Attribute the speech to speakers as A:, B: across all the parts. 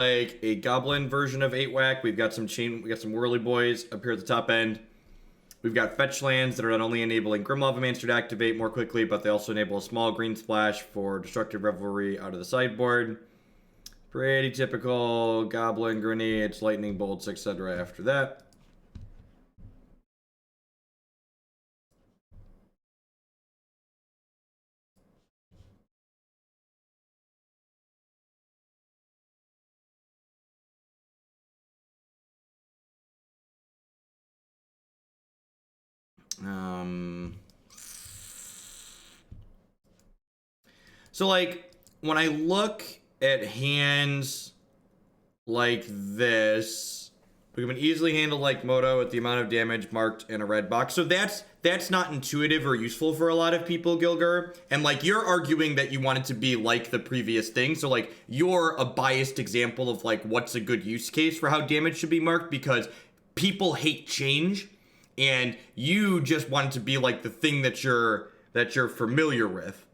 A: like a goblin version of 8-whack. We got some whirly boys up here at the top end. We've got fetch lands that are not only enabling Grim Lavamancer to activate more quickly, but they also enable a small green splash for Destructive Revelry out of the sideboard. Pretty typical Goblin Grenades, Lightning Bolts, etc. after that. So, like, when I look at hands like this, we can easily handle like Moto at the amount of damage marked in a red box. So that's not intuitive or useful for a lot of people, Gilger. And like, you're arguing that you want it to be like the previous thing. So like, you're a biased example of like what's a good use case for how damage should be marked, because people hate change, and you just want it to be like the thing that you're familiar with.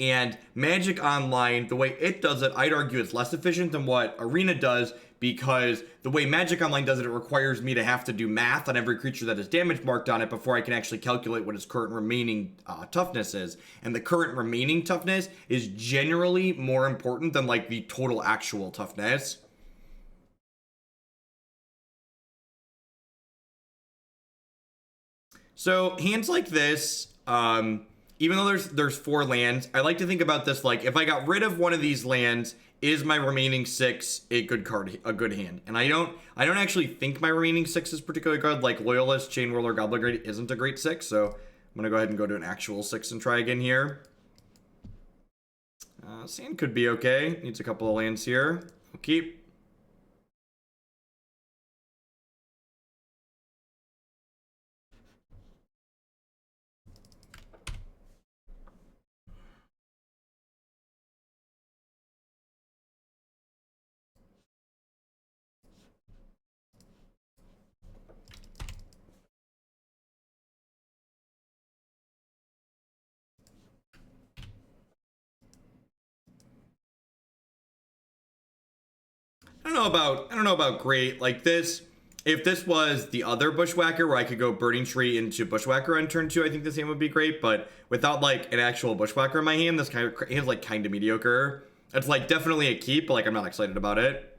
A: And Magic Online, the way it does it, I'd argue it's less efficient than what Arena does, because the way Magic Online does it, it requires me to have to do math on every creature that has damage marked on it before I can actually calculate what its current remaining toughness is. And the current remaining toughness is generally more important than like the total actual toughness. So hands like this, even though there's 4 lands, I like to think about this like, if I got rid of one of these lands, is my remaining 6 a good hand? And I don't actually think my remaining 6 is particularly good. Like Loyalist, Chainwhirler, Goblin Grenade isn't a great 6, so I'm gonna go ahead and go to an actual 6 and try again here. Sand could be okay. Needs a couple of lands here. We'll keep. I don't know about great. Like this, if this was the other Bushwhacker where I could go Burning-Tree into Bushwhacker on turn 2, I think this hand would be great. But without like an actual Bushwhacker in my hand, this hand's like kind of mediocre. It's like definitely a keep, but like I'm not excited about it.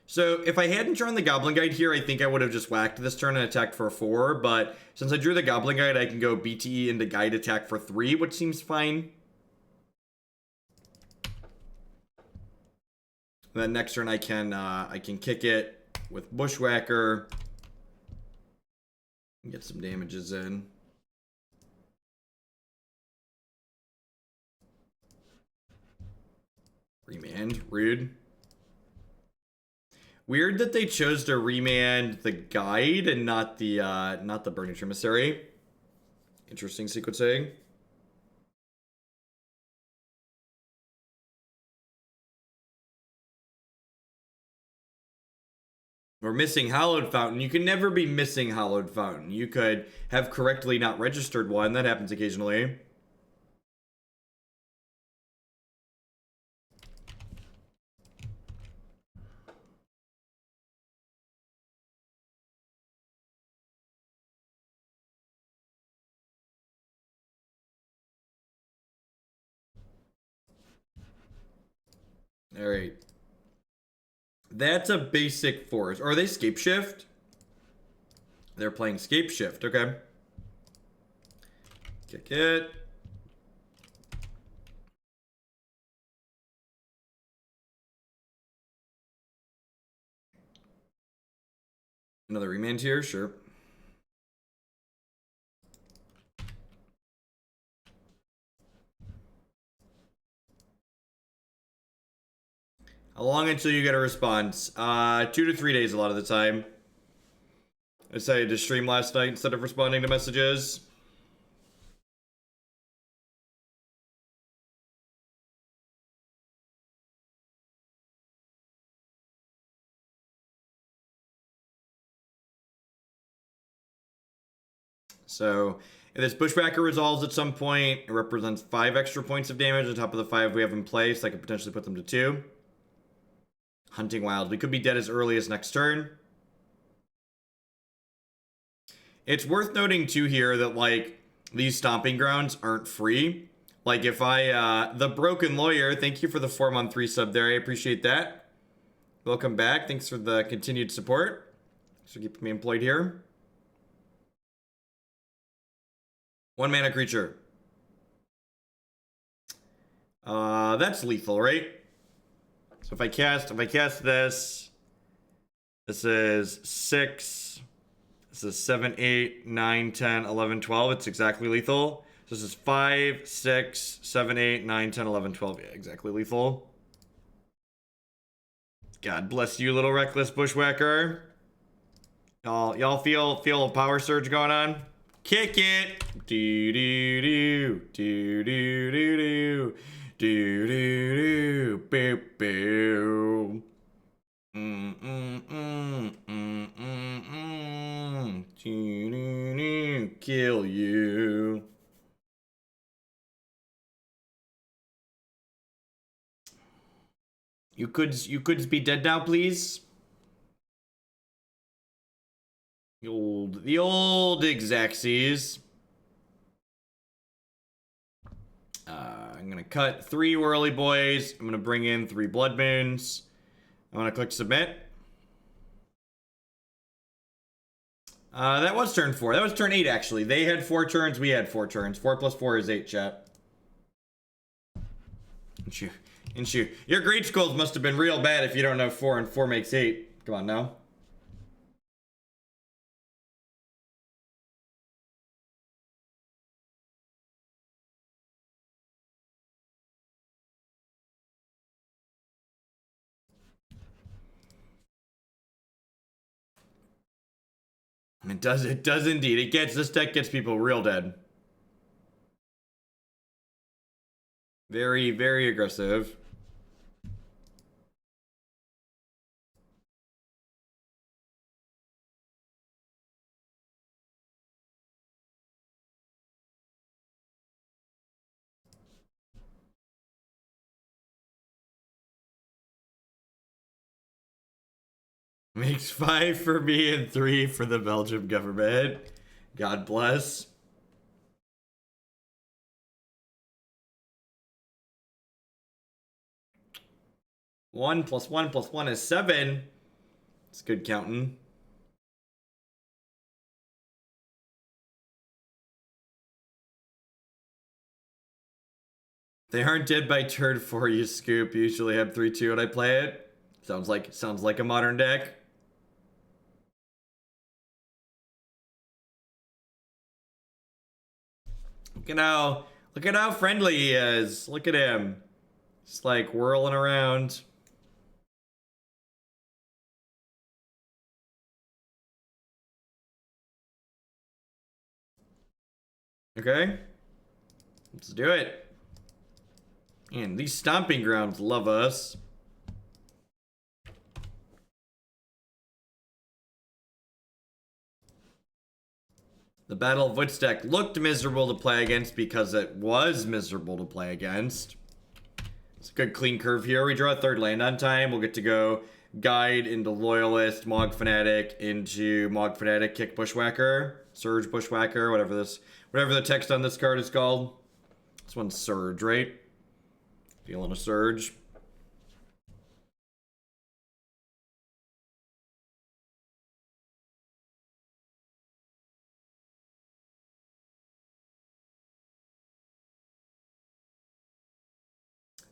A: So if I hadn't drawn the Goblin Guide here, I think I would have just whacked this turn and attacked for 4. But since I drew the Goblin Guide, I can go BTE into Guide attack for 3, which seems fine. And then next turn I can kick it with Bushwhacker and get some damages in. Remand, rude. Weird that they chose to remand the guide and not the Burning-Tree Emissary. Interesting sequencing. We're missing Hallowed Fountain. You can never be missing Hallowed Fountain. You could have correctly not registered one. That happens occasionally. All right. That's a basic force. Or are they Scapeshift? They're playing Scapeshift. Okay. Kick it. Another remand here, sure. How long until you get a response? 2 to 3 days a lot of the time. I decided to stream last night instead of responding to messages. So if this Bushwhacker resolves at some point, it represents 5 extra points of damage on top of the 5 we have in place. I could potentially put them to 2. Hunting Wild. We could be dead as early as next turn. It's worth noting too here that like these Stomping Grounds aren't free. Like if I, the Broken Lawyer, thank you for the 4-month resub there. I appreciate that. Welcome back. Thanks for the continued support. Thanks for keeping me employed here. 1 mana creature. That's lethal, right? So if I cast this is 6. This is 7, 8, 9, 10, 11, 12. It's exactly lethal. So this is 5, 6, 7, 8, 9, 10, 11, 12. Yeah, exactly lethal. God bless you, little Reckless Bushwhacker. Y'all feel a power surge going on? Kick it! Do do do do do do do do do boo boo. Kill you. You could be dead now, please. The old Exaxes. I'm gonna cut 3 Whirly Boys. I'm gonna bring in 3 Blood Moons. I'm gonna click submit. That was turn 4. That was turn 8, actually. They had 4 turns, we had 4 turns. 4 plus 4 is 8, chat. And you. Your great skulls must have been real bad if you don't know 4 and 4 makes 8. Come on now. It does indeed. This deck gets people real dead. Very, very aggressive. Makes 5 for me and 3 for the Belgium government. God bless. One plus 1 plus 1 is 7. It's good counting. They aren't dead by turn 4, you scoop. You usually have 3-2 when I play it. Sounds like a modern deck. Look at how friendly he is. Look at him. Just like whirling around. Okay. Let's do it. And these Stomping Grounds love us. The Battle of Wits deck looked miserable to play against because it was miserable to play against. It's a good clean curve here. We draw a 3rd land on time. We'll get to go Guide into Loyalist, Mogg Fanatic into Mogg Fanatic, Kick Bushwhacker, Surge Bushwhacker, whatever the text on this card is called. This one's Surge, right? Feeling a surge.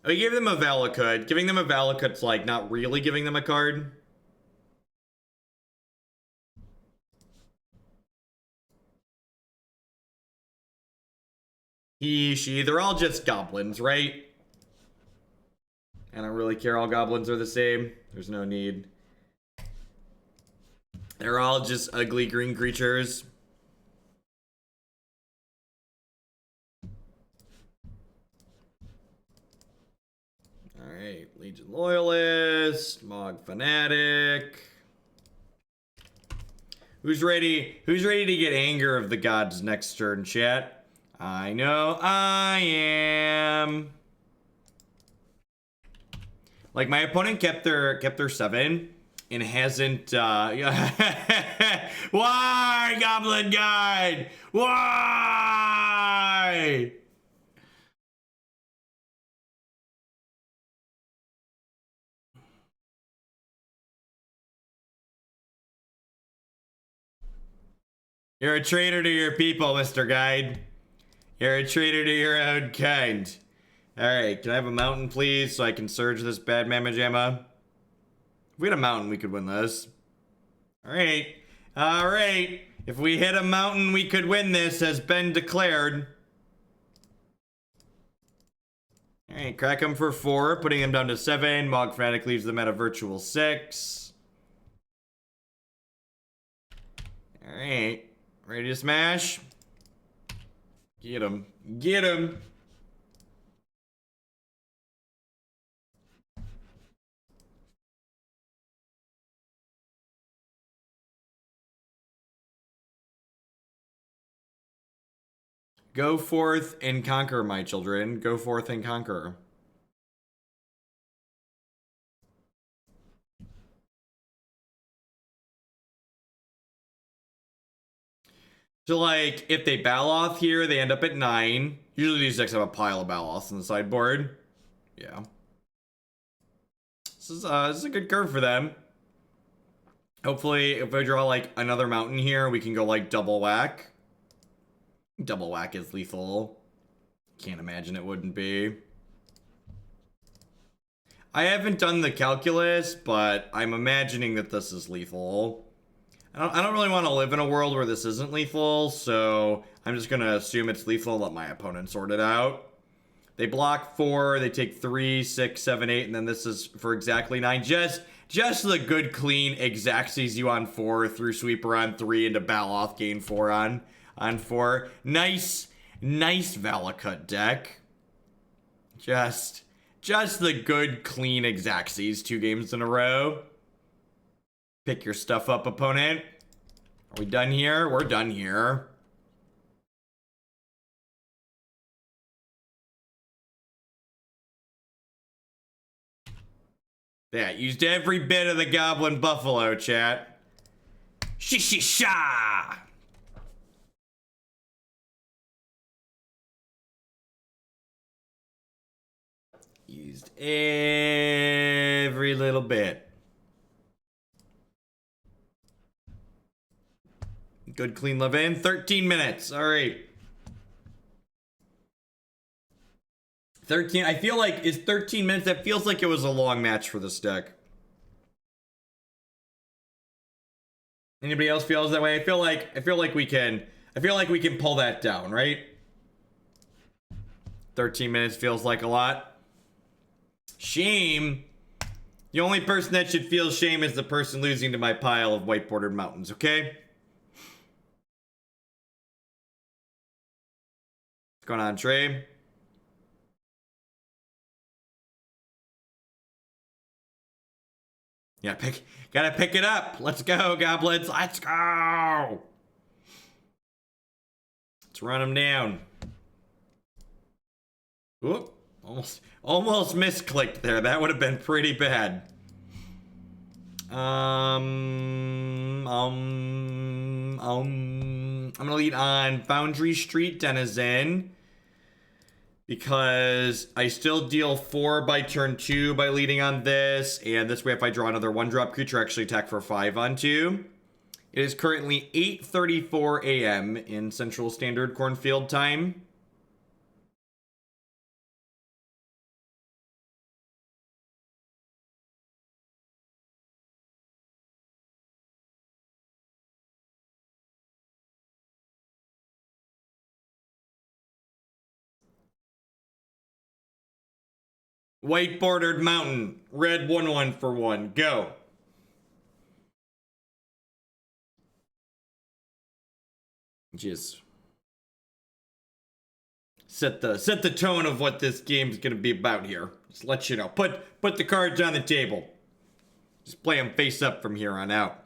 A: We gave them a Valakut. Giving them a Valakut's like not really giving them a card. He, she, they're all just goblins, right? I don't really care, all goblins are the same. There's no need. They're all just ugly green creatures. Alright, Legion Loyalist, Mogg Fanatic. Who's ready? Who's ready to get Anger of the Gods next turn, chat? I know I am. Like, my opponent kept their 7 and hasn't why, Goblin Guide? Why? You're a traitor to your people, Mr. Guide. You're a traitor to your own kind. Alright, can I have a mountain, please, so I can surge this bad Mamma Jamma? If we had a mountain, we could win this. Alright. Alright. If we hit a mountain, we could win this, has been declared. Alright, crack him for 4, putting him down to 7. Mogg Fanatic leaves them at a virtual 6. Alright. Ready to smash? Get him. Get him! Go forth and conquer, my children. Go forth and conquer. So, like, if they Baloth here, they end up at 9. Usually these decks have a pile of Baloths on the sideboard. Yeah. This is a good curve for them. Hopefully, if I draw, like, another mountain here, we can go, like, double whack. Double whack is lethal. Can't imagine it wouldn't be. I haven't done the calculus, but I'm imagining that this is lethal. I don't really want to live in a world where this isn't lethal, so I'm just going to assume it's lethal, let my opponent sort it out. They block 4, they take 3, 6, 7, 8, and then this is for exactly 9. Just the good, clean, exactsies you on 4, through sweeper on 3, into Baloth, gain 4 on 4. Nice Valakut deck. Just the good, clean exactsies 2 games in a row. Pick your stuff up, opponent. Are we done here? We're done here. Yeah, used every bit of the Goblin Buffalo, chat. Shishisha! Used every little bit. Good clean love in. 13 minutes. All right. 13. I feel like it's 13 minutes. That feels like it was a long match for this deck. Anybody else feels that way? I feel like we can pull that down, right? 13 minutes feels like a lot. Shame. The only person that should feel shame is the person losing to my pile of white bordered mountains, okay? What's going on, Trey? Yeah, gotta pick it up. Let's go, goblins. Let's go. Let's run them down. Whoop. Almost misclicked there. That would have been pretty bad. I'm gonna lead on Foundry Street Denizen, because I still deal 4 by turn 2 by leading on this, and this way if I draw another 1-drop creature, I actually attack for 5 on 2. It is currently 8:34 a.m. in Central Standard Cornfield time. White bordered mountain. Red 1/1 for 1. Go. Just set the tone of what this game's gonna be about here. Just let you know. Put the cards on the table. Just play them face up from here on out.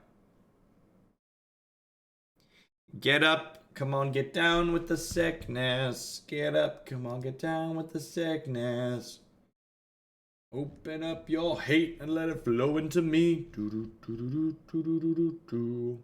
A: Get up. Come on, get down with the sickness. Get up. Come on, get down with the sickness. Open up your hate and let it flow into me. Do do do do do do do do do.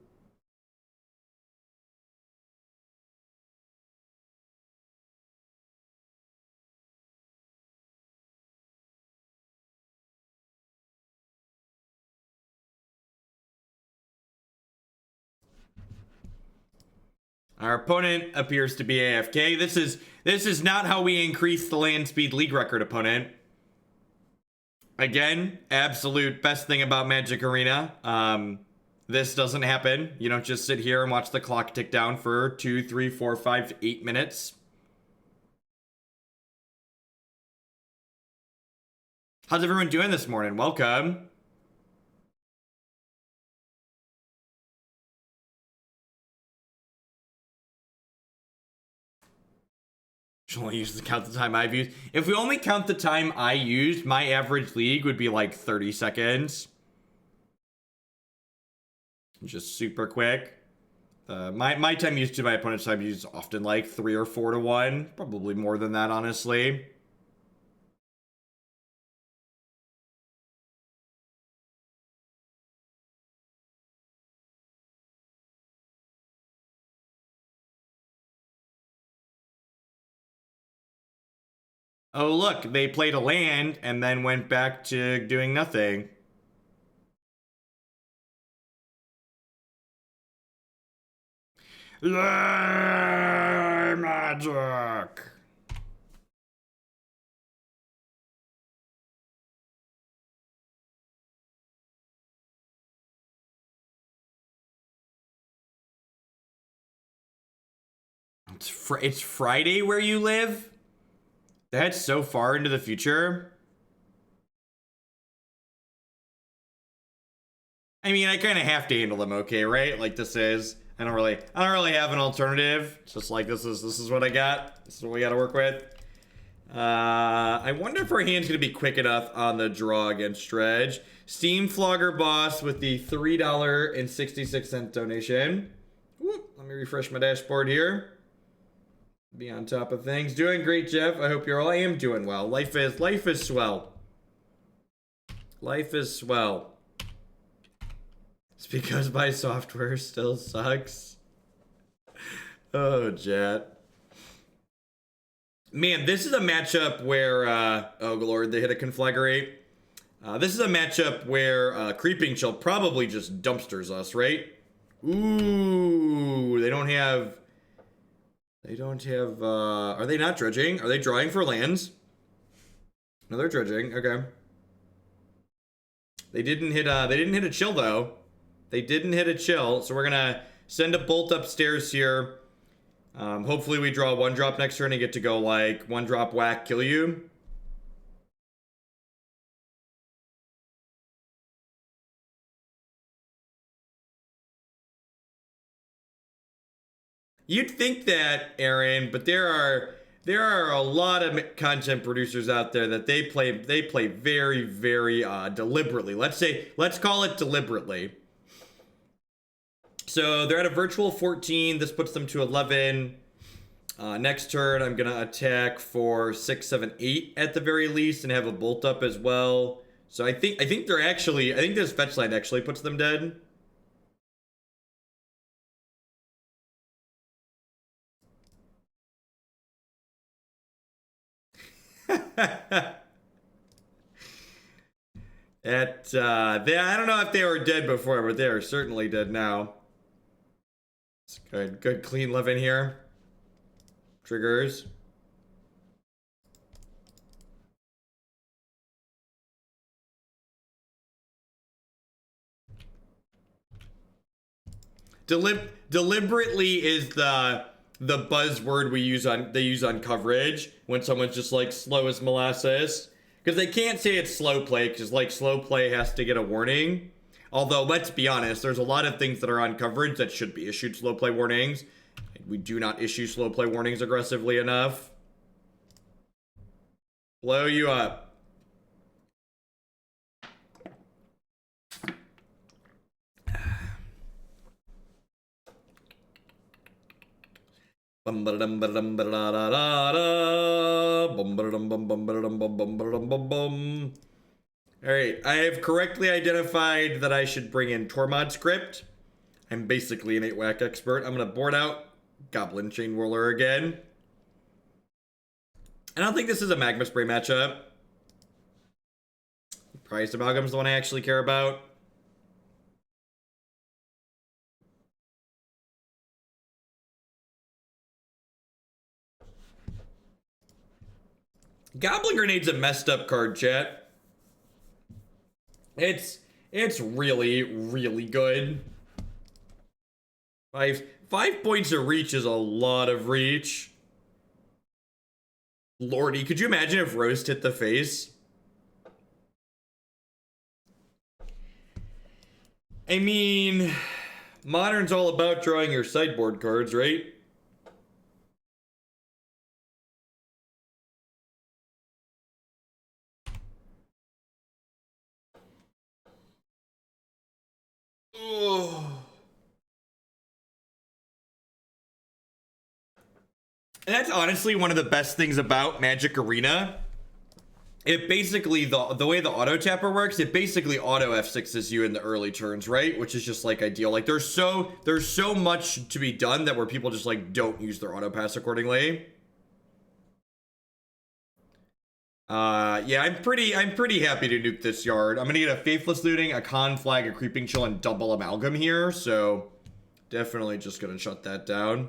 A: Our opponent appears to be AFK. This is not how we increase the land speed league record, opponent. Again, absolute best thing about Magic Arena. This doesn't happen. You don't just sit here and watch the clock tick down for 2, 3, 4, 5, 8 minutes. How's everyone doing this morning? Welcome. Should only use the count the time I've used. If we only count the time I used, my average league would be like 30 seconds. Just super quick. My time used to my opponent's time used often like 3 or 4 to 1. Probably more than that, honestly. Oh, look, they played a land and then went back to doing nothing. Yay, magic! It's Friday where you live? That's so far into the future. I mean, I kind of have to handle them okay, right? Like this is. I don't really have an alternative. It's just like this is what I got. This is what we got to work with. I wonder if our hand's gonna be quick enough on the draw against Dredge. Steam Flogger Boss with the $3.66 donation. Whoop, let me refresh my dashboard here. Be on top of things. Doing great, Jeff. I hope you're all. I am doing well. Life is swell. Life is swell. It's because my software still sucks. Oh, Jet. Man, this is a matchup where oh lord, they hit a conflagrate. This is a matchup where Creeping Chill probably just dumpsters us, right? Ooh, they don't have. Are they not dredging? Are they drawing for lands? No, they're dredging. Okay. They didn't hit a chill though. They didn't hit a chill, so we're gonna send a bolt upstairs here. Hopefully we draw 1-drop next turn and get to go like 1-drop whack, kill you. You'd think that, Aaron, but there are a lot of content producers out there that they play very, very deliberately. Let's call it deliberately. So they're at a virtual 14. This puts them to 11. Next turn, I'm gonna attack for 6, 7, 8 at the very least, and have a bolt up as well. So I think this fetch land actually puts them dead. I don't know if they were dead before, but they are certainly dead now. It's good clean love in here. Triggers. Deliberately is the buzzword they use on coverage when someone's just like slow as molasses, because they can't say it's slow play because like slow play has to get a warning. Although let's be honest, there's a lot of things that are on coverage that should be issued slow play warnings. We do not issue slow play warnings aggressively enough. Blow you up. Alright, I have correctly identified that I should bring in Tormod's Crypt. I'm basically an 8-whack expert. I'm gonna board out Goblin Chainwhirler again. I don't think this is a Magma Spray matchup. Prized Amalgam's the one I actually care about. Goblin Grenade's a messed up card, chat. It's really, really good. Five points of reach is a lot of reach. Lordy, could you imagine if Roast hit the face? I mean, Modern's all about drawing your sideboard cards, right? Oh. And that's honestly one of the best things about Magic Arena. It basically, the way the auto tapper works, it basically auto F6s you in the early turns, right? Which is just like ideal. Like there's so much to be done that where people just like don't use their auto pass accordingly. Yeah, I'm pretty happy to nuke this yard. I'm gonna get a Faithless Looting, a Con Flag, a Creeping Chill, and double Amalgam here, so definitely just gonna shut that down.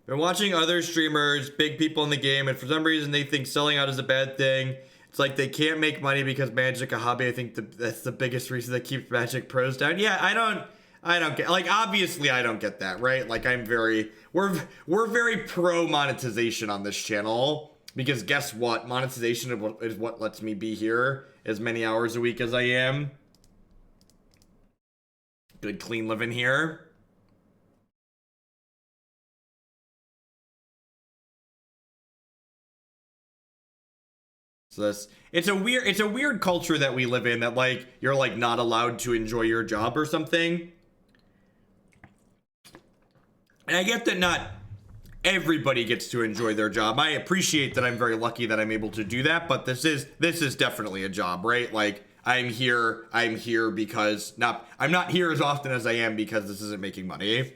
A: Been watching other streamers, big people in the game, and for some reason they think selling out is a bad thing. It's like they can't make money because Magic a hobby. I think that's the biggest reason that keeps Magic pros down. Yeah, I don't get, like, obviously I don't get that, right? Like we're very pro monetization on this channel because guess what? Monetization is what lets me be here as many hours a week as I am. Good clean living here. So it's a weird culture that we live in that like you're like not allowed to enjoy your job or something. And I get that not everybody gets to enjoy their job. I appreciate that I'm very lucky that I'm able to do that, but this is definitely a job, right? Like I'm here because I'm not here as often as I am because this isn't making money.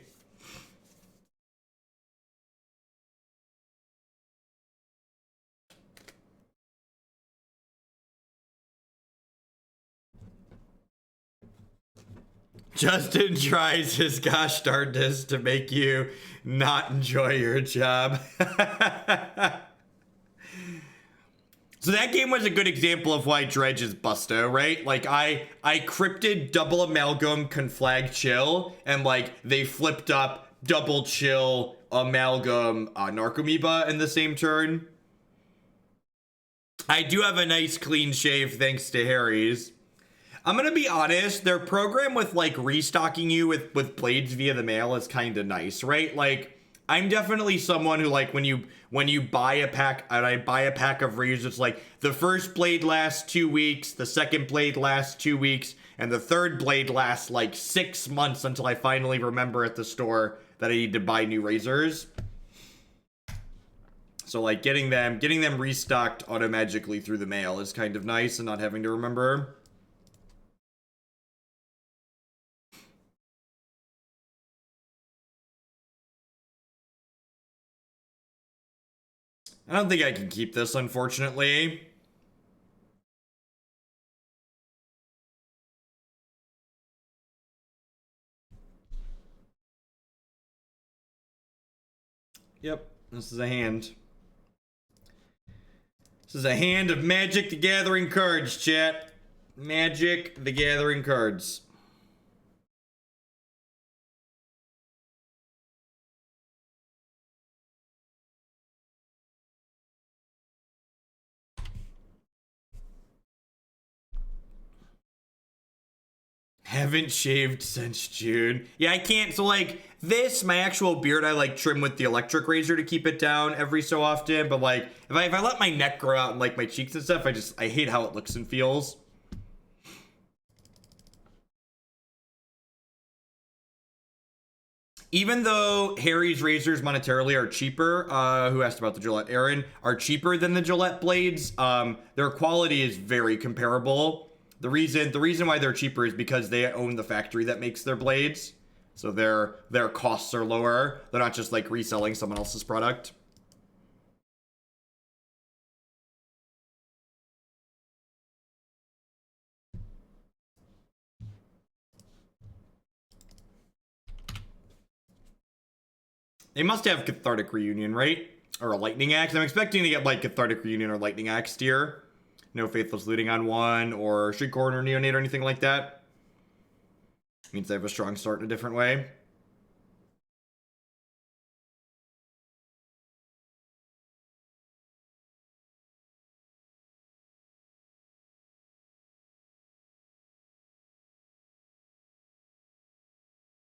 A: Justin tries his gosh darndest to make you not enjoy your job. So that game was a good example of why Dredge is busto, right? Like I crypted double amalgam conflag chill and like they flipped up double chill amalgam narcomoeba in the same turn. I do have a nice clean shave thanks to Harry's. I'm gonna be honest, their program with like restocking you with blades via the mail is kind of nice, right? Like I'm definitely someone who like when you buy a pack and I buy a pack of reeds, it's like the first blade lasts 2 weeks, the second blade lasts 2 weeks, and the third blade lasts like 6 months until I finally remember at the store that I need to buy new razors. So like getting them restocked automagically through the mail is kind of nice and not having to remember. I don't think I can keep this, unfortunately. Yep, this is a hand. This is a hand of Magic the Gathering cards, chat. Magic the Gathering cards. Haven't shaved since June. Yeah, I can't. So, like, this, my actual beard, I, like, trim with the electric razor to keep it down every so often. But, like, if I let my neck grow out and, like, my cheeks and stuff, I hate how it looks and feels. Even though Harry's razors monetarily are cheaper, who asked about the Gillette? Aaron, are cheaper than the Gillette blades, their quality is very comparable. The reason why they're cheaper is because they own the factory that makes their blades. So their costs are lower. They're not just like reselling someone else's product. They must have Cathartic Reunion, right? Or a Lightning Axe. I'm expecting to get like Cathartic Reunion or Lightning Axe tier. No Faithless Looting on one, or Shriekhorn or Neonate or anything like that. Means they have a strong start in a different way.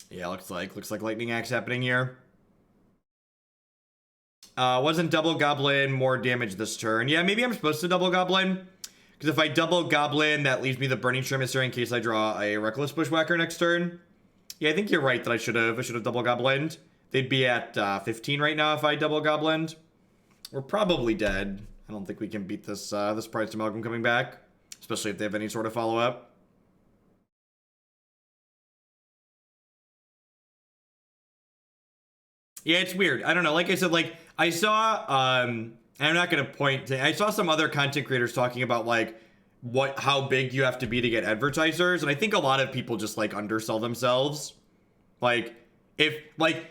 A: Yeah, looks like Lightning Axe happening here. Wasn't double Goblin more damage this turn? Yeah, maybe I'm supposed to double Goblin. Because if I double Goblin, that leaves me the Burning-Tree Emissary in case I draw a Reckless Bushwhacker next turn. Yeah, I think you're right that I should have double Goblined. They'd be at 15 right now if I double Goblined. We're probably dead. I don't think we can beat this this Prize to Amalgam coming back. Especially if they have any sort of follow-up. Yeah, it's weird. I don't know. Like I said, like, I saw, and I'm not going to point to, I saw some other content creators talking about, like, how big you have to be to get advertisers, and I think a lot of people just, like, undersell themselves. Like, if, like,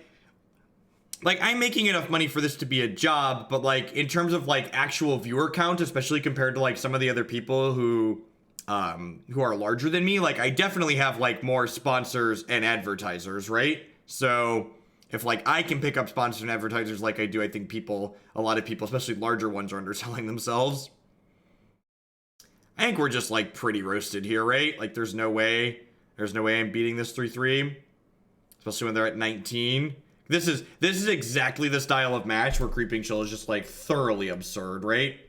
A: I'm making enough money for this to be a job, but, like, in terms of, like, actual viewer count, especially compared to, like, some of the other people who are larger than me, like, I definitely have, like, more sponsors and advertisers, right? So if, like, I can pick up sponsors and advertisers like I do, I think a lot of people, especially larger ones, are underselling themselves. I think we're just, like, pretty roasted here, right? Like, there's no way I'm beating this 3-3. Especially when they're at 19. This is exactly the style of match where Creeping Chill is just, like, thoroughly absurd, right?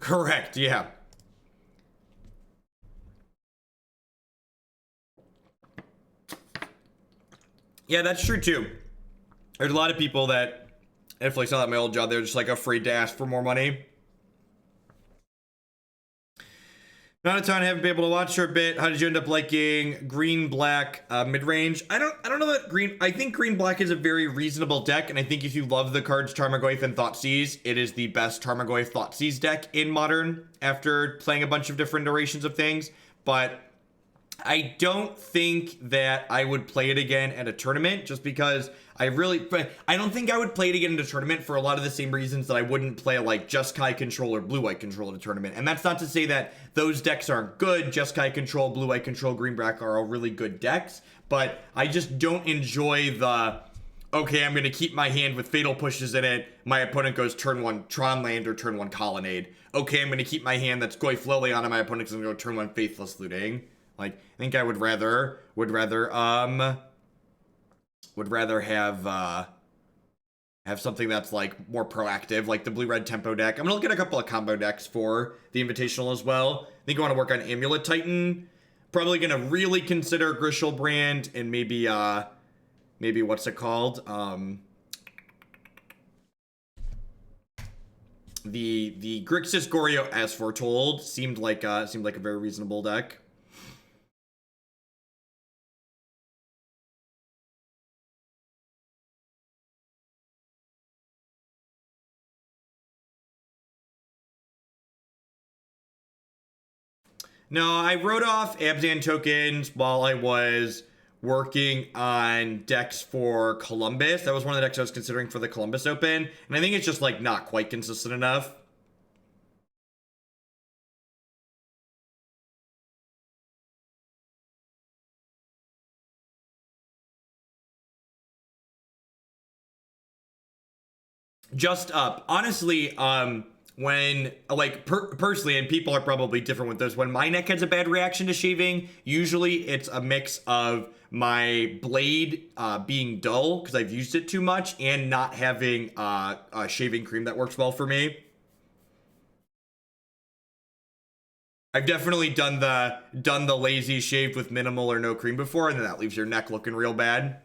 A: Correct, yeah. Yeah, that's true too. There's a lot of people that, if I saw at my old job, they're just like afraid to ask for more money. Not a ton. I haven't been able to watch for a bit. How did you end up liking green black mid range? I don't know that green. I think green black is a very reasonable deck, and I think if you love the cards Tarmogoyf and Thoughtseize, it is the best Tarmogoyf Thoughtseize deck in Modern after playing a bunch of different iterations of things. But I don't think that I would play it again at a tournament just because I don't think I would play it again in a tournament for a lot of the same reasons that I wouldn't play like Jeskai Control or Blue-White Control at a tournament. And that's not to say that those decks aren't good. Jeskai Control, Blue-White Control, Green Black are all really good decks, but I just don't enjoy the, okay, I'm going to keep my hand with Fatal Pushes in it. My opponent goes turn 1 Tron Land or turn 1 Colonnade. Okay, I'm going to keep my hand that's Goyf Liliana and my opponent's going to go turn 1 Faithless Looting. Like, I think I would rather have something that's like more proactive, like the blue-red tempo deck. I'm gonna look at a couple of combo decks for the Invitational as well. I think I want to work on Amulet Titan. Probably gonna really consider Griselbrand and maybe what's it called? The Grixis Goryo, as foretold, seemed like a very reasonable deck. No, I wrote off Abzan tokens while I was working on decks for Columbus. That was one of the decks I was considering for the Columbus Open, and I think it's just like not quite consistent enough. Just up. Honestly, when, like, personally, and people are probably different with this, when my neck has a bad reaction to shaving, usually it's a mix of my blade being dull because I've used it too much and not having a shaving cream that works well for me. I've definitely done the lazy shave with minimal or no cream before, and then that leaves your neck looking real bad.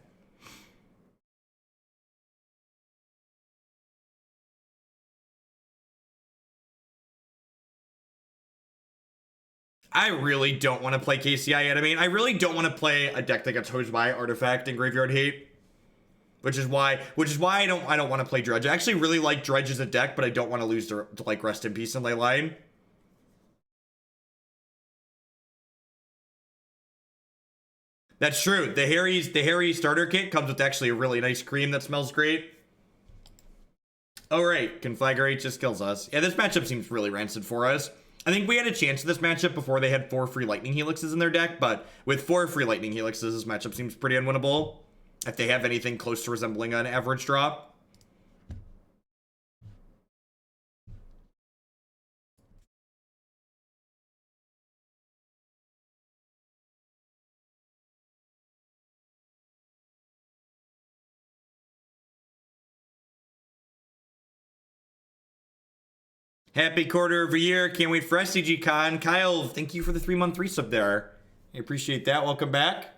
A: I really don't want to play KCI yet. I mean, I really don't want to play a deck that gets hosed by Artifact and Graveyard Hate. Which is why I don't want to play Dredge. I actually really like Dredge as a deck, but I don't want to lose to like Rest in Peace and Leyline. That's true. The Harry starter kit comes with actually a really nice cream that smells great. Oh right, Conflagrate just kills us. Yeah, this matchup seems really rancid for us. I think we had a chance in this matchup before they had 4 free Lightning Helixes in their deck, but with 4 free Lightning Helixes, this matchup seems pretty unwinnable. If they have anything close to resembling an average drop. Happy quarter of a year. Can't wait for SCG Con. Kyle, thank you for the 3-month resub there. I appreciate that. Welcome back.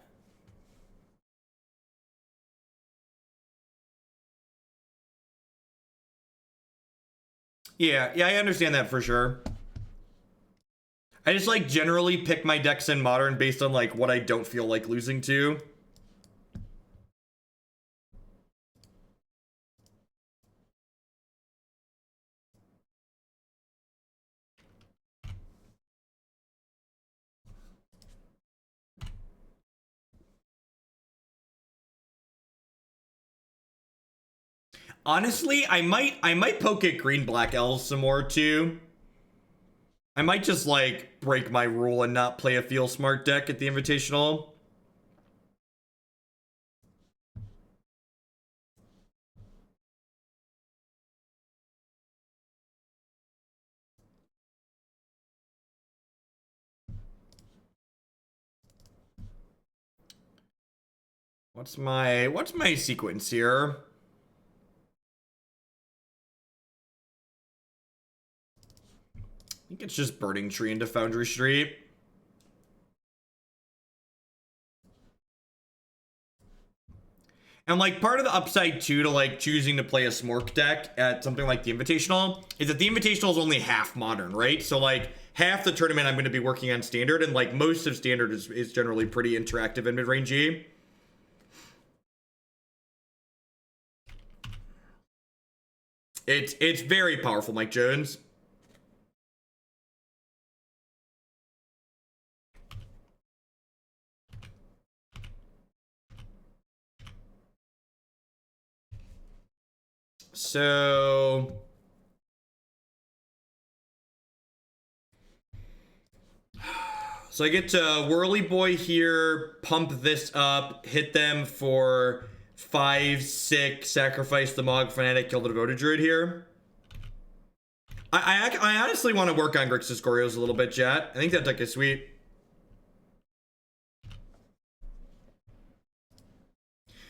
A: Yeah, I understand that for sure. I just like generally pick my decks in Modern based on like what I don't feel like losing to. Honestly, I might poke at green black elves some more too. I might just like break my rule and not play a feel smart deck at the Invitational. What's my sequence here? I think it's just Burning-Tree into Foundry Street. And like part of the upside too to like choosing to play a Smork deck at something like the Invitational is that the Invitational is only half Modern, right? So like half the tournament I'm going to be working on Standard, and like most of Standard is generally pretty interactive and mid-rangey. It's very powerful, Mike Jones. So I get to Whirly Boy here, pump this up, hit them for 5, 6, sacrifice the Mogg Fanatic, kill the Devoted Druid here. I honestly want to work on Grixis Gorios a little bit, chat. I think that deck is sweet.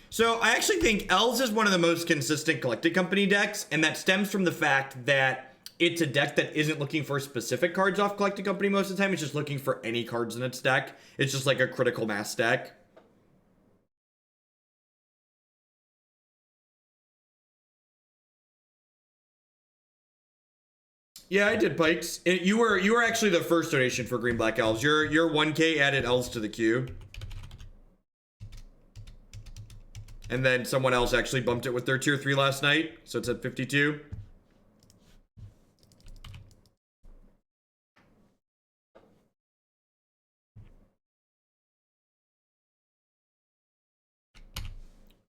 A: So I actually think Elves is one of the most consistent Collected Company decks, and that stems from the fact that it's a deck that isn't looking for specific cards off Collected Company most of the time. It's just looking for any cards in its deck. It's just like a critical mass deck. Yeah, I did Pikes. You were actually the first donation for Green Black Elves. Your 1K added Elves to the queue. And then someone else actually bumped it with their tier 3 last night, so it's at 52.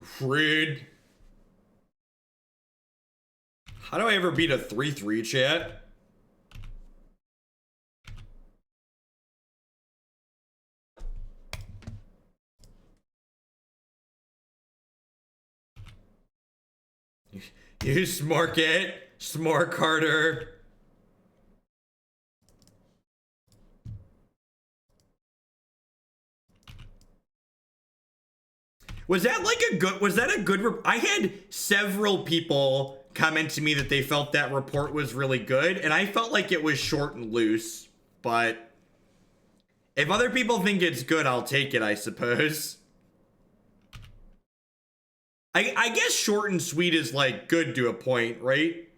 A: Frid. How do I ever beat a 3-3, chat? You smork it. Smork harder. Was that like a good, was that a good, I had several people comment to me that they felt that report was really good, and I felt like it was short and loose, but if other people think it's good, I'll take it, I suppose. I guess short and sweet is like good to a point, right?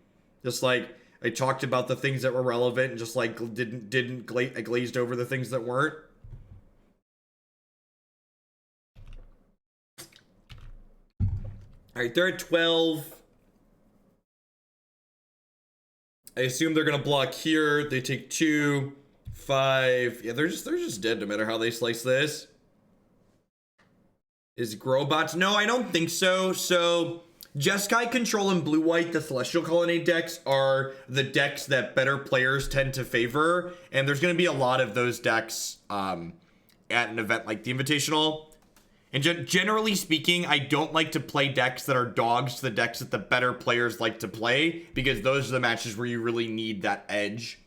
A: Just like I talked about the things that were relevant and just like I glazed over the things that weren't. All right, they're at 12. I assume they're gonna block here. They take 2, 5. Yeah, they're just dead no matter how they slice this. Is Growbots? No, I don't think so. So Jeskai Control and Blue White, the Celestial Colonnade decks, are the decks that better players tend to favor, and there's gonna be a lot of those decks at an event like the Invitational. And generally speaking, I don't like to play decks that are dogs to the decks that the better players like to play, because those are the matches where you really need that edge.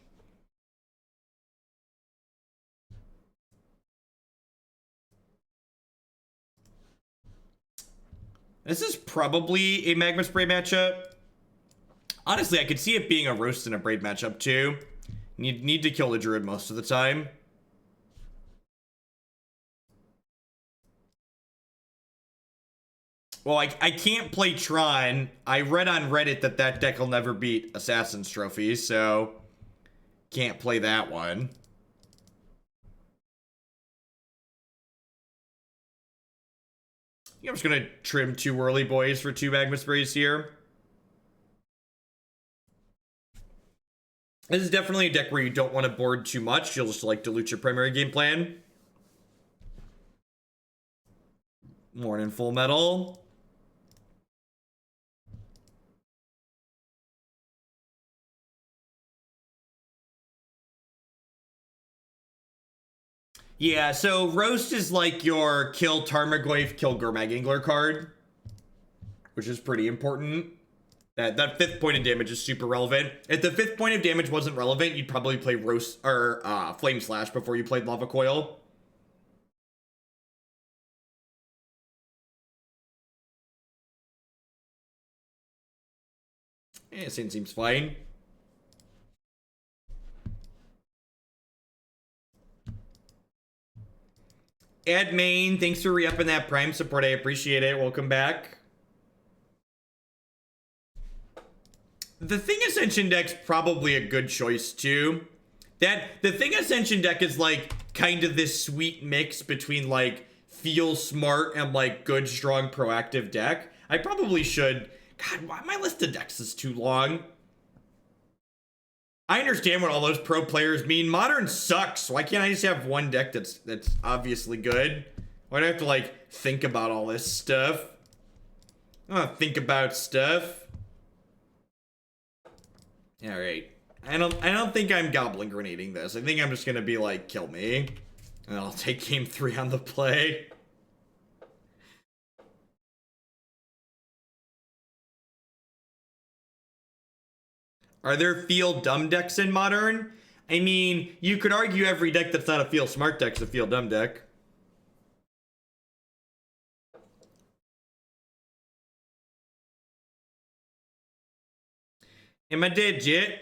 A: This is probably a Magma Spray matchup. Honestly, I could see it being a Roast and Abrade matchup too. Need to kill the Druid most of the time. Well, I can't play Tron. I read on Reddit that that deck will never beat Assassin's Trophy, so can't play that one. I think I'm just gonna trim 2 early boys for 2 Magma Sprays here. This is definitely a deck where you don't want to board too much. You'll just like dilute your primary game plan. Morning Full Metal. Yeah, so Roast is like your kill Tarmogoyf, kill Gurmag Angler card, which is pretty important. That 5th point of damage is super relevant. If the 5th point of damage wasn't relevant, you'd probably play Roast or Flame Slash before you played Lava Coil. Yeah, seems fine. Ed Main, thanks for re-upping that Prime support. I appreciate it. Welcome back. The Thing Ascension deck's probably a good choice too. The Thing Ascension deck is like kind of this sweet mix between like feel smart and like good, strong, proactive deck. I probably should. God, why my list of decks is too long. I understand what all those pro players mean. Modern sucks. Why can't I just have one deck that's obviously good? Why do I have to like think about all this stuff? I don't think about stuff. All right. I don't think I'm Goblin Grenading this. I think I'm just gonna be like, kill me, and I'll take game 3 on the play. Are there feel dumb decks in Modern? I mean, you could argue every deck that's not a feel smart deck's a feel dumb deck. Am I dead yet?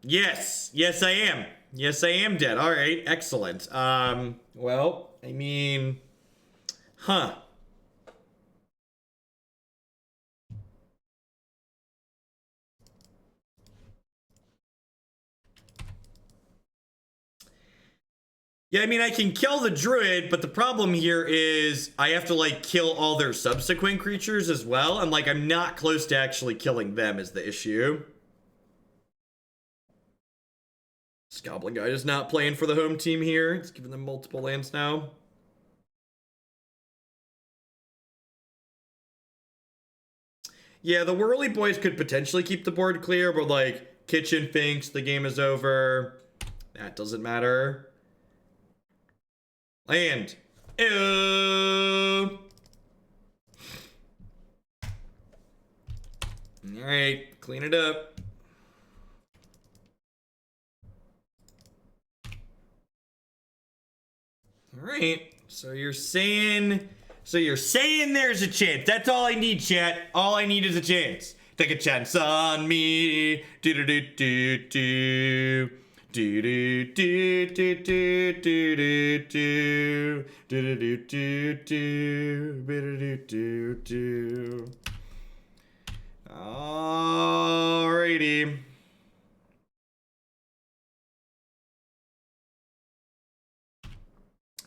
A: Yes. Yes, I am. Yes, I am dead. All right. Excellent. Well, I mean, huh. Yeah, I mean, I can kill the Druid, but the problem here is I have to, like, kill all their subsequent creatures as well. And, like, I'm not close to actually killing them is the issue. This Goblin guy is not playing for the home team here. It's giving them multiple lands now. Yeah, the Whirly Boys could potentially keep the board clear, but, like, Kitchen thinks the game is over. That doesn't matter. Land. Ew. All right, clean it up. All right, so you're saying there's a chance. That's all I need, chat. All I need is a chance. Take a chance on me. Do do do do do. Do do do do do do do do do do do do do. Alrighty.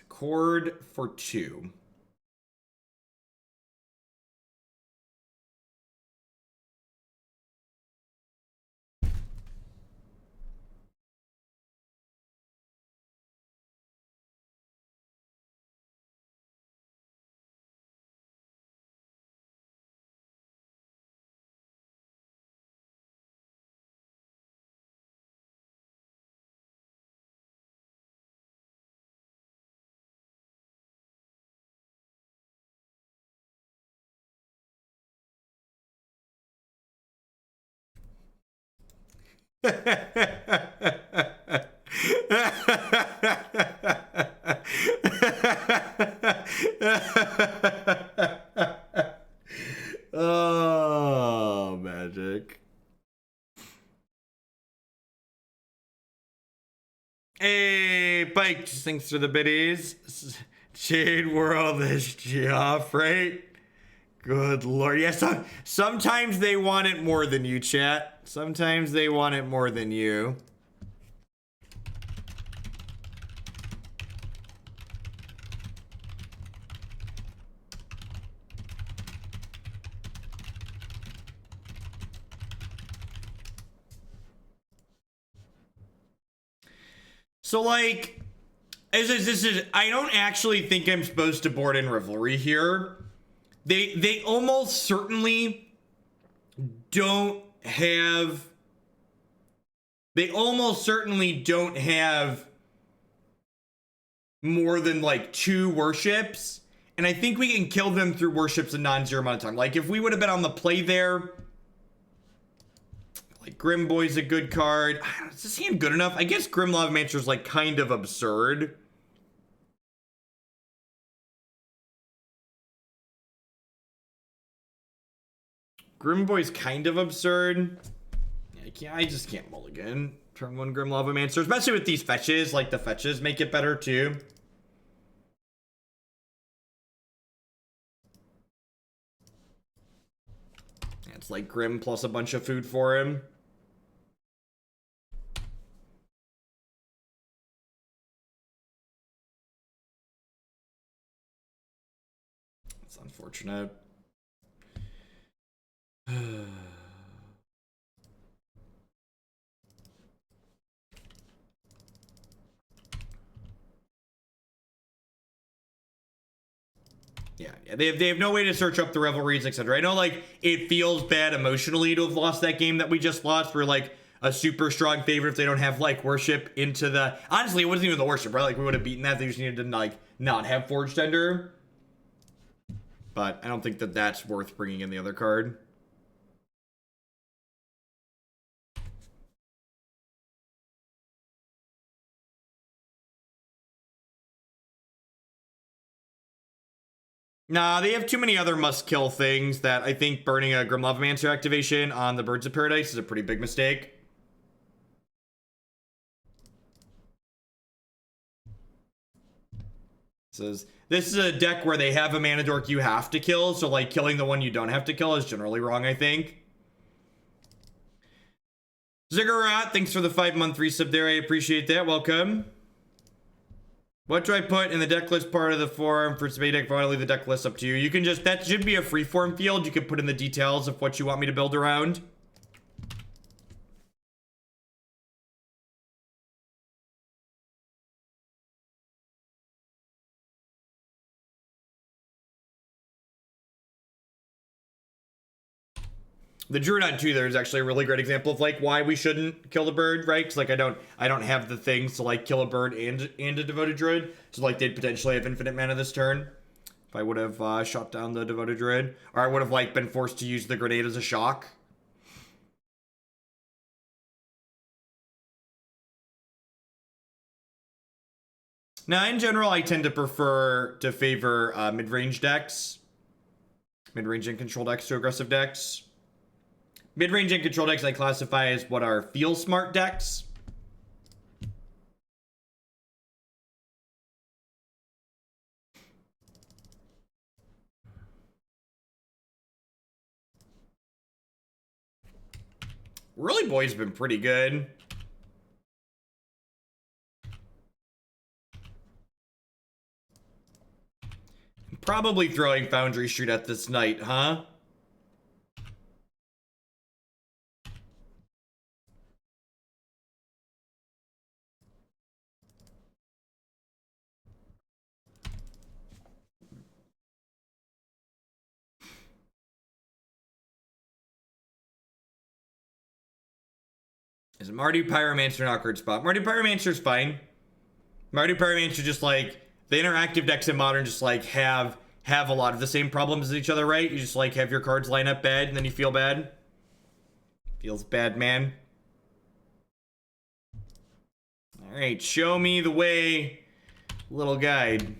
A: Chord for 2. Oh, magic. Hey, Pike, thanks for the biddies. Shade World is Joffrey. Good lord. Yes, sometimes they want it more than you, chat. Sometimes they want it more than you. So, like, I don't actually think I'm supposed to board in Revelry here. They almost certainly don't have. They almost certainly don't have more than like 2 worships, and I think we can kill them through worships in non-zero amount of time. Like if we would have been on the play there. Like, Grim Boy's a good card. Is this hand good enough? I guess Grim Lavamancer is, like, kind of absurd. Grim Boy's kind of absurd. I just can't mulligan. Turn 1 Grim Lavamancer. Especially with these fetches. Like, the fetches make it better, too. It's like Grim plus a bunch of food for him. It's unfortunate. Yeah, they have no way to search up the revelries, etc. I know, like, it feels bad emotionally to have lost that game that we just lost. We're, like, a super strong favorite if they don't have, like, worship into the... Honestly, it wasn't even the worship, right? Like, we would have beaten that. They just needed to, like, not have Forged Ender. But I don't think that that's worth bringing in the other card. Nah, they have too many other must-kill things that I think burning a Grim Lavamancer activation on the Birds of Paradise is a pretty big mistake. This is a deck where they have a mana dork you have to kill, so, like, killing the one you don't have to kill is generally wrong, I think. Ziggurat, thanks for the 5-month resub there. I appreciate that. Welcome. What do I put in the deck list part of the forum for Spade deck? I'll leave the deck list up to you. You can just, that should be a freeform field. You can put in the details of what you want me to build around. The Druidon 2 there is actually a really great example of, like, why we shouldn't kill the bird, right? Because, like, I don't have the things to, like, kill a bird and a Devoted Druid. So, like, they'd potentially have infinite mana this turn. If I would have shot down the Devoted Druid. Or I would have, like, been forced to use the grenade as a shock. Now, in general, I tend to prefer to favor mid-range decks. Mid-range and control decks to aggressive decks. Mid-range and control decks I classify as what are feel smart decks. Whirly Boy's been pretty good. Probably throwing Foundry Street at this night, huh? Is Mardu Pyromancer an awkward spot? Mardu Pyromancer's fine. Mardu Pyromancer just like the interactive decks in Modern just like have a lot of the same problems as each other, right? You just like have your cards line up bad and then you feel bad. Feels bad, man. All right, show me the way, little guide.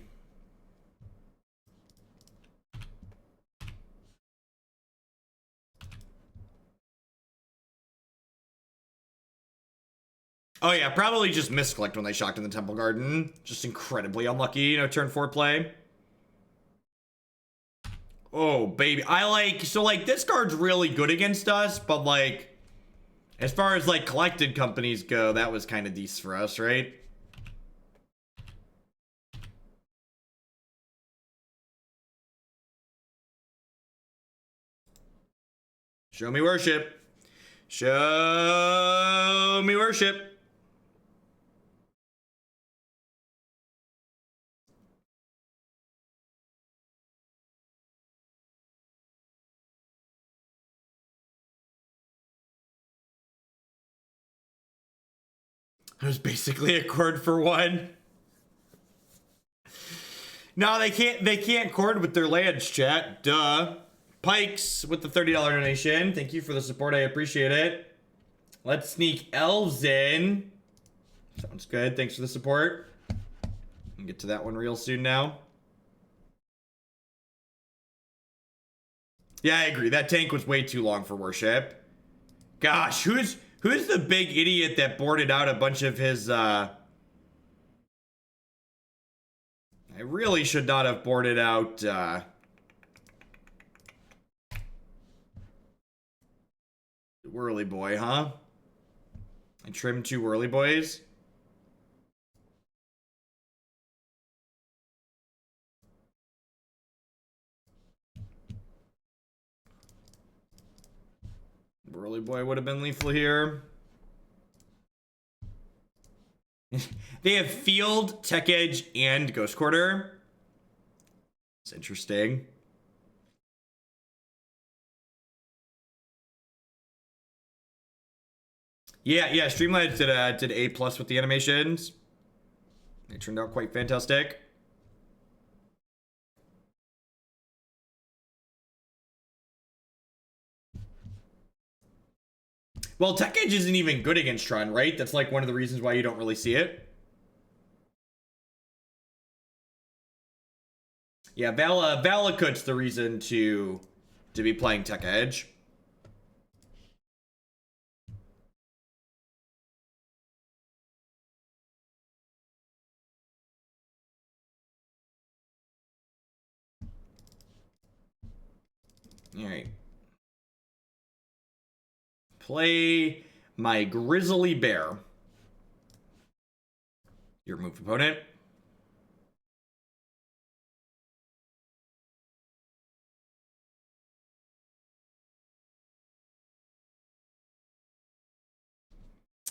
A: Oh yeah, probably just misclicked when they shocked in the Temple Garden. Just incredibly unlucky, you know, turn 4 play. Oh, baby. So like, this card's really good against us, but like, as far as like collected companies go, that was kind of decent for us, right? Show me worship. Show me worship. It was basically a chord for one. No, they can't chord with their lands, chat. Duh. Pikes with the $30 donation. Thank you for the support. I appreciate it. Let's sneak elves in. Sounds good. Thanks for the support. I'll get to that one real soon now. Yeah, I agree. That tank was way too long for worship. Gosh, who's the big idiot that boarded out a bunch of his, I really should not have boarded out, Whirly Boy, huh? I trimmed 2 Whirly Boys. Whirly Boy would have been lethal here. They have Field, Tech Edge, and Ghost Quarter. It's interesting. Yeah, Streamlabs did A+ with the animations. They turned out quite fantastic. Well, Tech Edge isn't even good against Tron, right? That's like one of the reasons why you don't really see it. Yeah, Valakut's the reason to be playing Tech Edge. All right. Play my Grizzly Bear. Your move, opponent.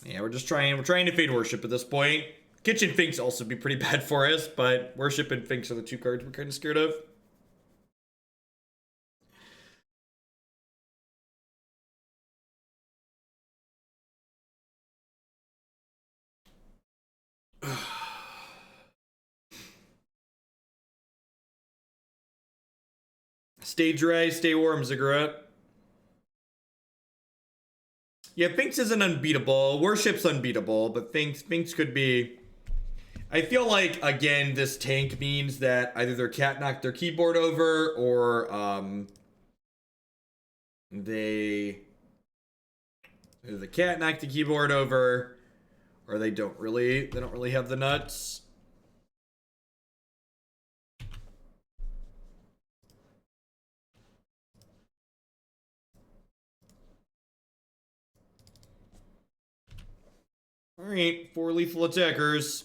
A: Yeah, we're trying to fade worship at this point. Kitchen Finks also be pretty bad for us, but worship and Finks are the 2 cards we're kind of scared of. Stay dry, stay warm, Ziggurat. Yeah, Finks isn't unbeatable. Worship's unbeatable, but Finks could be... I feel like, again, this tank means that either their cat knocked their keyboard over, or either the cat knocked the keyboard over, or they don't really have the nuts. All right, 4 lethal attackers.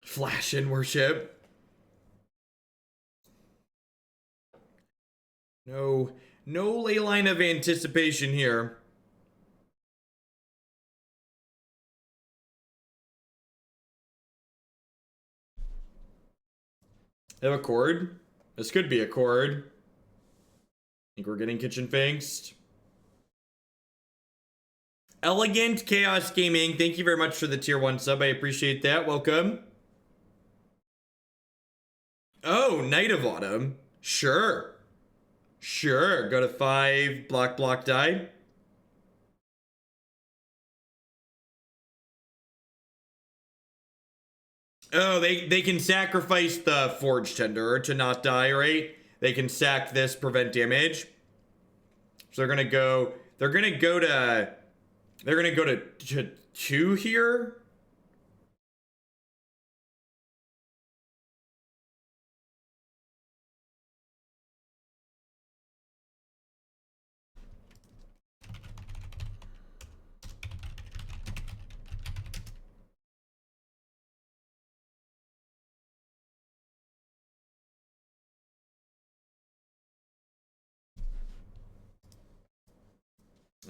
A: Flash in worship. No ley line of anticipation here. They have a chord. This could be a chord. I think we're getting kitchen finksed. Elegant Chaos Gaming, thank you very much for the tier 1 sub. I appreciate that. Welcome. Oh, Night of Autumn. Sure. Go to 5. Block, die. Oh, they can sacrifice the Forge Tender to not die, right? They can sack this, prevent damage. So they're gonna go to 2 here.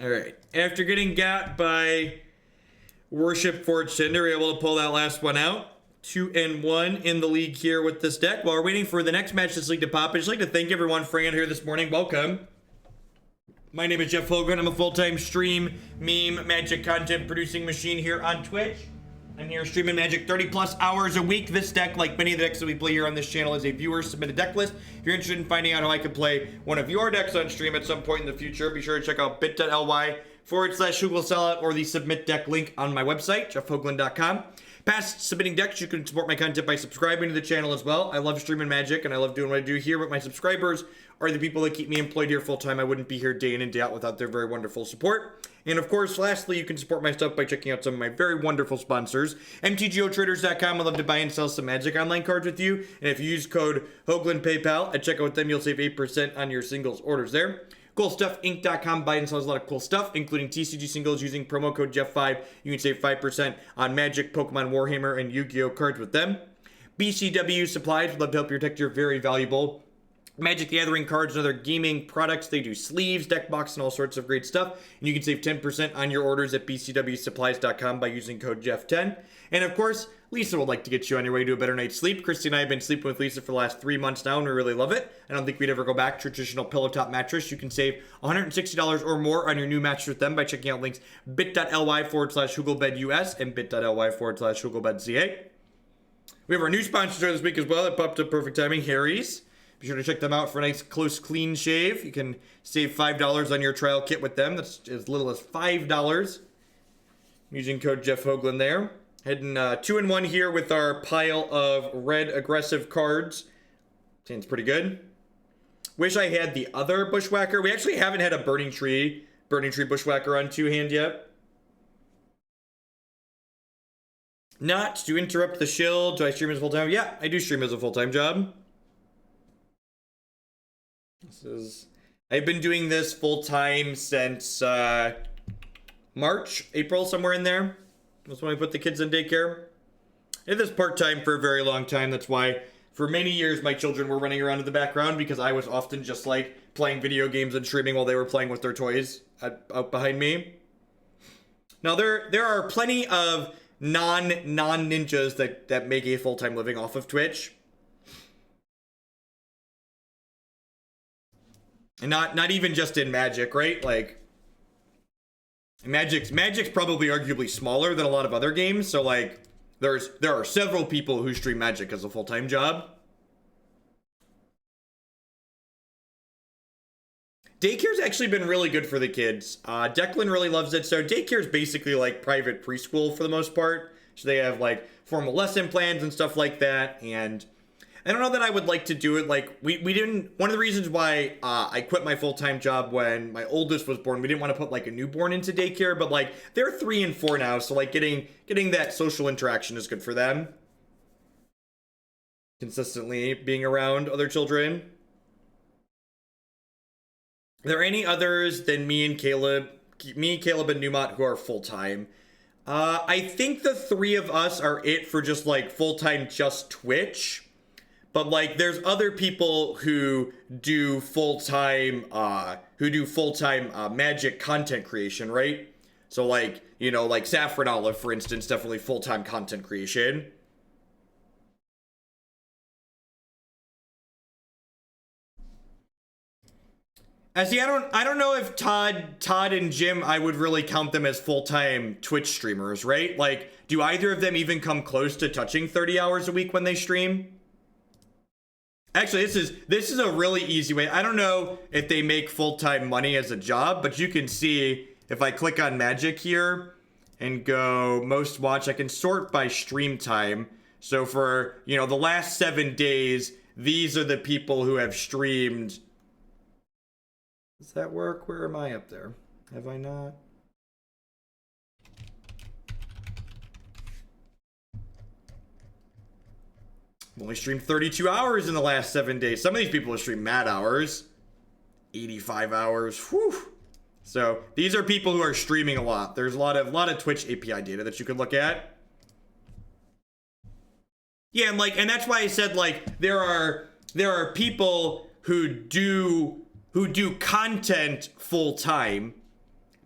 A: All right. After getting got by Worship Forge Tender, we're able to pull that last one out. 2-1 in the league here with this deck. While we're waiting for the next match this league to pop, I'd just like to thank everyone for hanging here this morning. Welcome. My name is Jeff Hogan. I'm a full-time stream, meme, magic content producing machine here on Twitch. I'm here streaming Magic 30 plus hours a week. This deck, like many of the decks that we play here on this channel, is a viewer submitted deck list. If you're interested in finding out how I can play one of your decks on stream at some point in the future, be sure to check out bit.ly/HoogleSellout or the submit deck link on my website, jeffhoagland.com. Past submitting decks, you can support my content by subscribing to the channel as well. I love streaming Magic and I love doing what I do here, but my subscribers are the people that keep me employed here full time. I wouldn't be here day in and day out without their very wonderful support. And of course, lastly, you can support my stuff by checking out some of my very wonderful sponsors. MTGOtraders.com. I'd love to buy and sell some Magic Online cards with you. And if you use code Hoagland PayPal at checkout with them, you'll save 8% on your singles orders there. CoolStuffInc.com. Buy and sells a lot of cool stuff, including TCG singles using promo code Jeff5. You can save 5% on Magic, Pokemon, Warhammer, and Yu-Gi-Oh cards with them. BCW Supplies. Would love to help you protect your very valuable Magic the Gathering cards and other gaming products. They do sleeves, deck box, and all sorts of great stuff. And you can save 10% on your orders at bcwsupplies.com by using code Jeff10. And of course, Lisa would like to get you on your way to a better night's sleep. Christy and I have been sleeping with Lisa for the last 3 months now, and we really love it. I don't think we'd ever go back to traditional pillow top mattress. You can save $160 or more on your new mattress with them by checking out links bit.ly/HoogleBedUS and bit.ly/HoogleBedCA. We have our new sponsor this week as well. It popped up perfect timing, Harry's. Be sure to check them out for a nice, close, clean shave. You can save $5 on your trial kit with them. That's as little as $5. Using code Jeff Hoagland there. Heading 2-1 here with our pile of red aggressive cards. Seems pretty good. Wish I had the other Bushwhacker. We actually haven't had a Burning-Tree Bushwhacker on 2-hand yet. Not to interrupt the shield. Do I stream as a full-time? Yeah, I do stream as a full-time job. I've been doing this full-time since March, April, somewhere in there. That's when I put the kids in daycare. I did this part-time for a very long time. That's why for many years, my children were running around in the background because I was often just like playing video games and streaming while they were playing with their toys out behind me. Now there are plenty of non-ninjas that make a full-time living off of Twitch. And not even just in Magic, right? Like Magic's probably arguably smaller than a lot of other games, so like there are several people who stream Magic as a full-time job. Daycare's actually been really good for the kids. Declan really loves it. So daycare's basically like private preschool for the most part. So they have like formal lesson plans and stuff like that. And I don't know that I would like to do it. Like we didn't, one of the reasons why I quit my full-time job when my oldest was born, we didn't want to put like a newborn into daycare, but like they're 3 and 4 now. So like getting that social interaction is good for them. Consistently being around other children. Are there any others than me and Caleb and Newmont who are full-time? I think the 3 of us are it for just like full-time just Twitch. But like there's other people who do full-time Magic content creation, right? So like, you know, like Saffron Olive, for instance, definitely full-time content creation. See, I don't know if Todd and Jim, I would really count them as full-time Twitch streamers, right? Like, do either of them even come close to touching 30 hours a week when they stream? Actually, this is a really easy way. I don't know if they make full-time money as a job, but you can see if I click on Magic here and go most watch, I can sort by stream time. So for, you know, the last 7 days, these are the people who have streamed. Does that work? Where am I up there? Have I not? I've only streamed 32 hours in the last 7 days. Some of these people have streamed mad hours. 85 hours. Whew. So these are people who are streaming a lot. There's a lot of Twitch API data that you could look at. Yeah, and that's why I said like there are people who do content full time,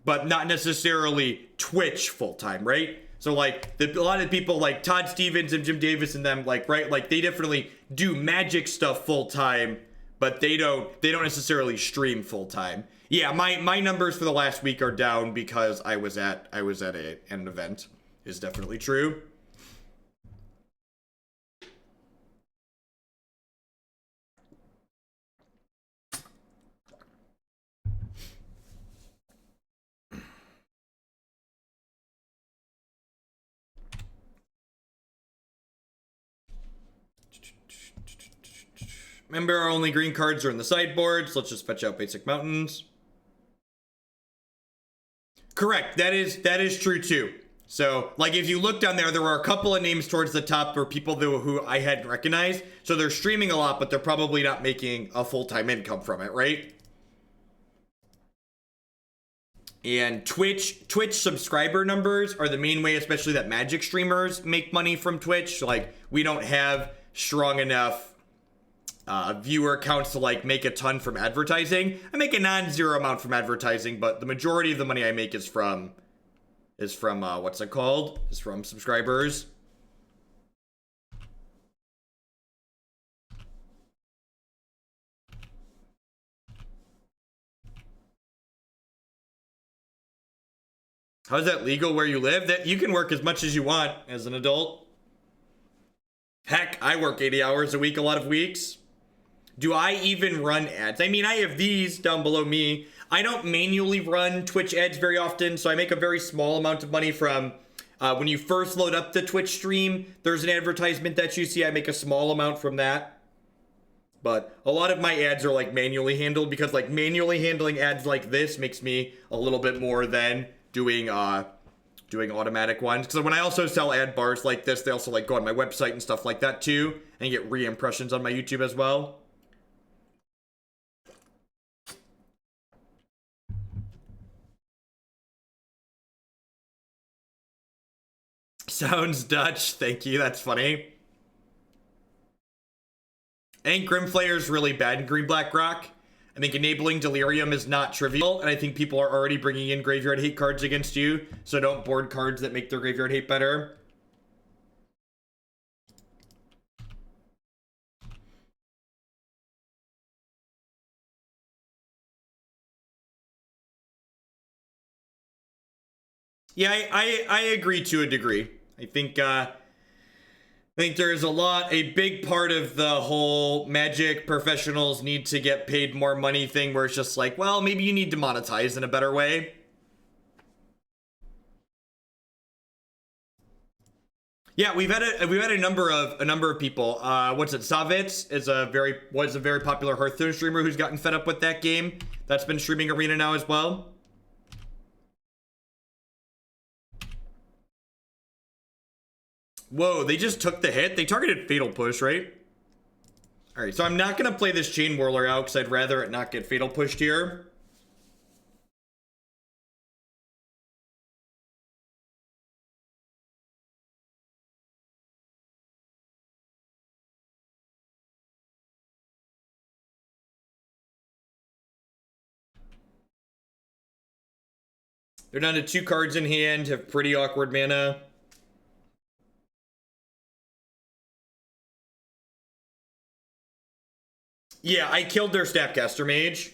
A: but not necessarily Twitch full time, right? So like a lot of people like Todd Stevens and Jim Davis and them, like, right, like they definitely do Magic stuff full time, but they don't necessarily stream full time. Yeah, my numbers for the last week are down because I was at an event. Is definitely true. Remember, our only green cards are in the sideboard, so let's just fetch out basic mountains. Correct, that is true too. So, like, if you look down there, there were a couple of names towards the top for people who I hadn't recognized. So they're streaming a lot, but they're probably not making a full-time income from it, right? And Twitch subscriber numbers are the main way, especially that Magic streamers make money from Twitch. Like, we don't have strong enough viewer counts to like make a ton from advertising. I make a non-zero amount from advertising, but the majority of the money I make is from what's it called? Is from subscribers. How's that legal where you live? That you can work as much as you want as an adult. Heck, I work 80 hours a week a lot of weeks. Do I even run ads? I mean, I have these down below me. I don't manually run Twitch ads very often, so I make a very small amount of money from when you first load up the Twitch stream. There's an advertisement that you see. I make a small amount from that. But a lot of my ads are like manually handled because like manually handling ads like this makes me a little bit more than doing automatic ones. Because when I also sell ad bars like this, they also like go on my website and stuff like that too, and get re-impressions on my YouTube as well. Sounds Dutch. Thank you. That's funny. I think Grimflayer is really bad in Green-Black Rock. I think enabling Delirium is not trivial, and I think people are already bringing in graveyard hate cards against you, so don't board cards that make their graveyard hate better. Yeah, I agree to a degree. I think there's a big part of the whole Magic professionals need to get paid more money thing where it's just like, well, maybe you need to monetize in a better way. Yeah, we've had a number of people. What's it? Savitz was a very popular Hearthstone streamer who's gotten fed up with that game. That's been streaming Arena now as well. Whoa, they just took the hit? They targeted Fatal Push, right? Alright, so I'm not going to play this Chainwhirler out because I'd rather it not get Fatal Pushed here. They're down to 2 cards in hand, have pretty awkward mana. Yeah, I killed their Snapcaster Mage.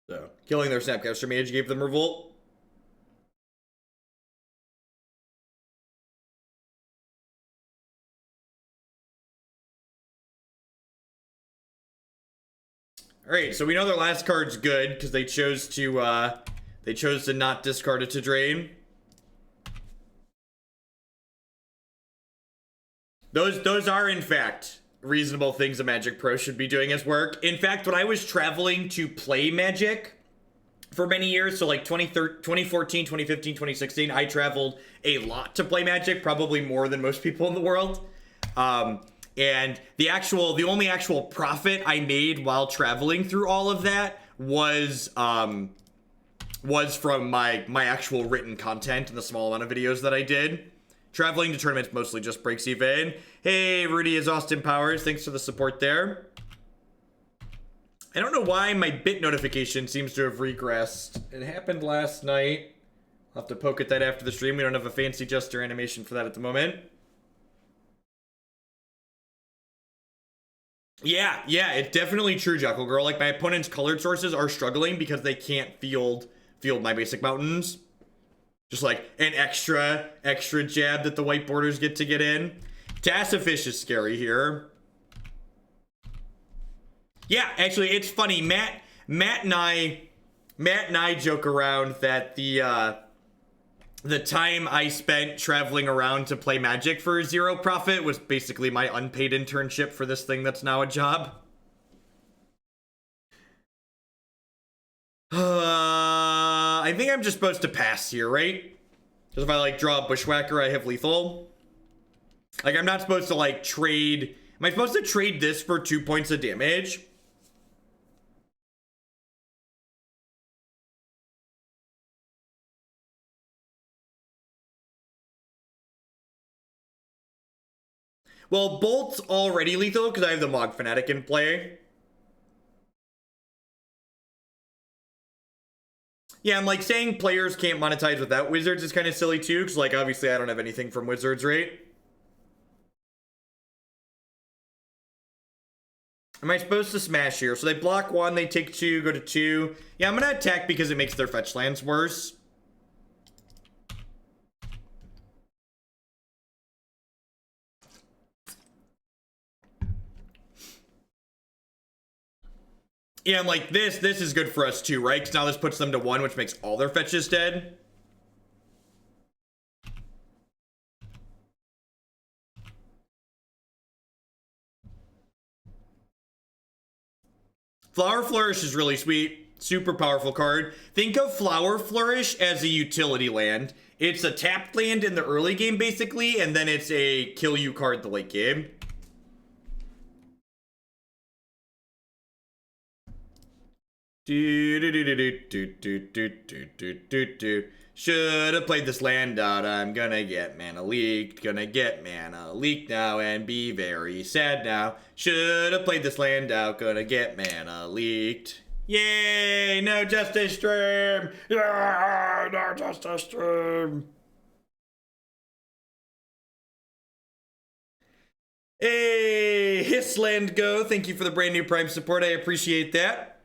A: So, killing their Snapcaster Mage gave them Revolt. Alright, so we know their last card's good because they chose to not discard it to drain. Those are, in fact, reasonable things a Magic Pro should be doing as work. In fact, when I was traveling to play Magic for many years, so like 2014, 2015, 2016, I traveled a lot to play Magic, probably more than most people in the world. And the only actual profit I made while traveling through all of that was from my actual written content and the small amount of videos that I did. Traveling to tournaments mostly just breaks even. Hey, Rudy is Austin Powers. Thanks for the support there. I don't know why my bit notification seems to have regressed. It happened last night. I'll have to poke at that after the stream. We don't have a fancy gesture animation for that at the moment. Yeah, it's definitely true, Jekyll Girl. Like, my opponent's colored sources are struggling because they can't field my basic mountains. Just like an extra jab that the white borders get in. Tassafish is scary here. Yeah, actually, it's funny. Matt and I joke around that the time I spent traveling around to play Magic for 0 profit was basically my unpaid internship for this thing that's now a job. I think I'm just supposed to pass here, right? Because if I, like, draw a Bushwhacker, I have lethal. Like, I'm not supposed to, like, trade... Am I supposed to trade this for 2 points of damage? Well, Bolt's already lethal because I have the Mogg Fanatic in play. Yeah, I'm like saying players can't monetize without Wizards is kind of silly too, because like obviously I don't have anything from Wizards, right? Am I supposed to smash here? So they block 1, they take 2, go to 2. Yeah, I'm gonna attack because it makes their fetch lands worse. Yeah, I'm like, this is good for us too, right? Because now this puts them to 1, which makes all their fetches dead. Flower Flourish is really sweet. Super powerful card. Think of Flower Flourish as a utility land. It's a tapped land in the early game, basically, and then it's a kill you card the late game. Should've played this land out. I'm gonna get mana leaked. Gonna get mana leaked now and be very sad now. Should've played this land out. Gonna get mana leaked. Yay! No justice stream! Yeah! No justice stream! Hey, Hissland Go, thank you for the brand new Prime support. I appreciate that.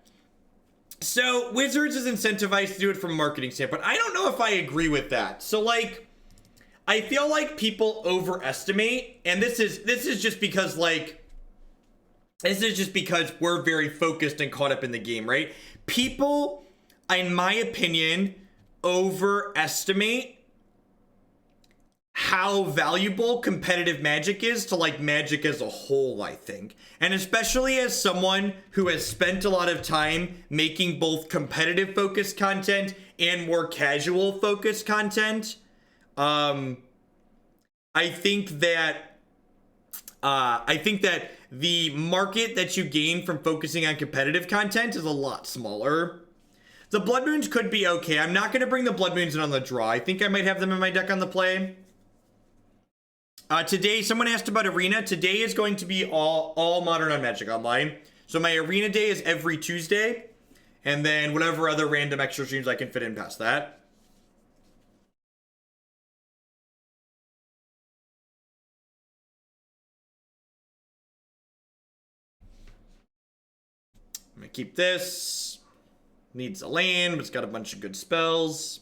A: So, Wizards is incentivized to do it from a marketing standpoint. I don't know if I agree with that. So, like, I feel like people overestimate, and this is just because, like, this is just because we're very focused and caught up in the game, right? People, in my opinion, overestimate how valuable competitive Magic is to, like, Magic as a whole, I think. And especially as someone who has spent a lot of time making both competitive focused content and more casual focused content, I think that the market that you gain from focusing on competitive content is a lot smaller. The Blood Moons could be okay. I'm not going to bring the Blood Moons in on the draw. I think I might have them in my deck on the play. Today, someone asked about Arena. Today is going to be all Modern on Magic Online. So my Arena day is every Tuesday. And then whatever other random extra streams I can fit in past that. I'm going to keep this. Needs a land, but it's got a bunch of good spells.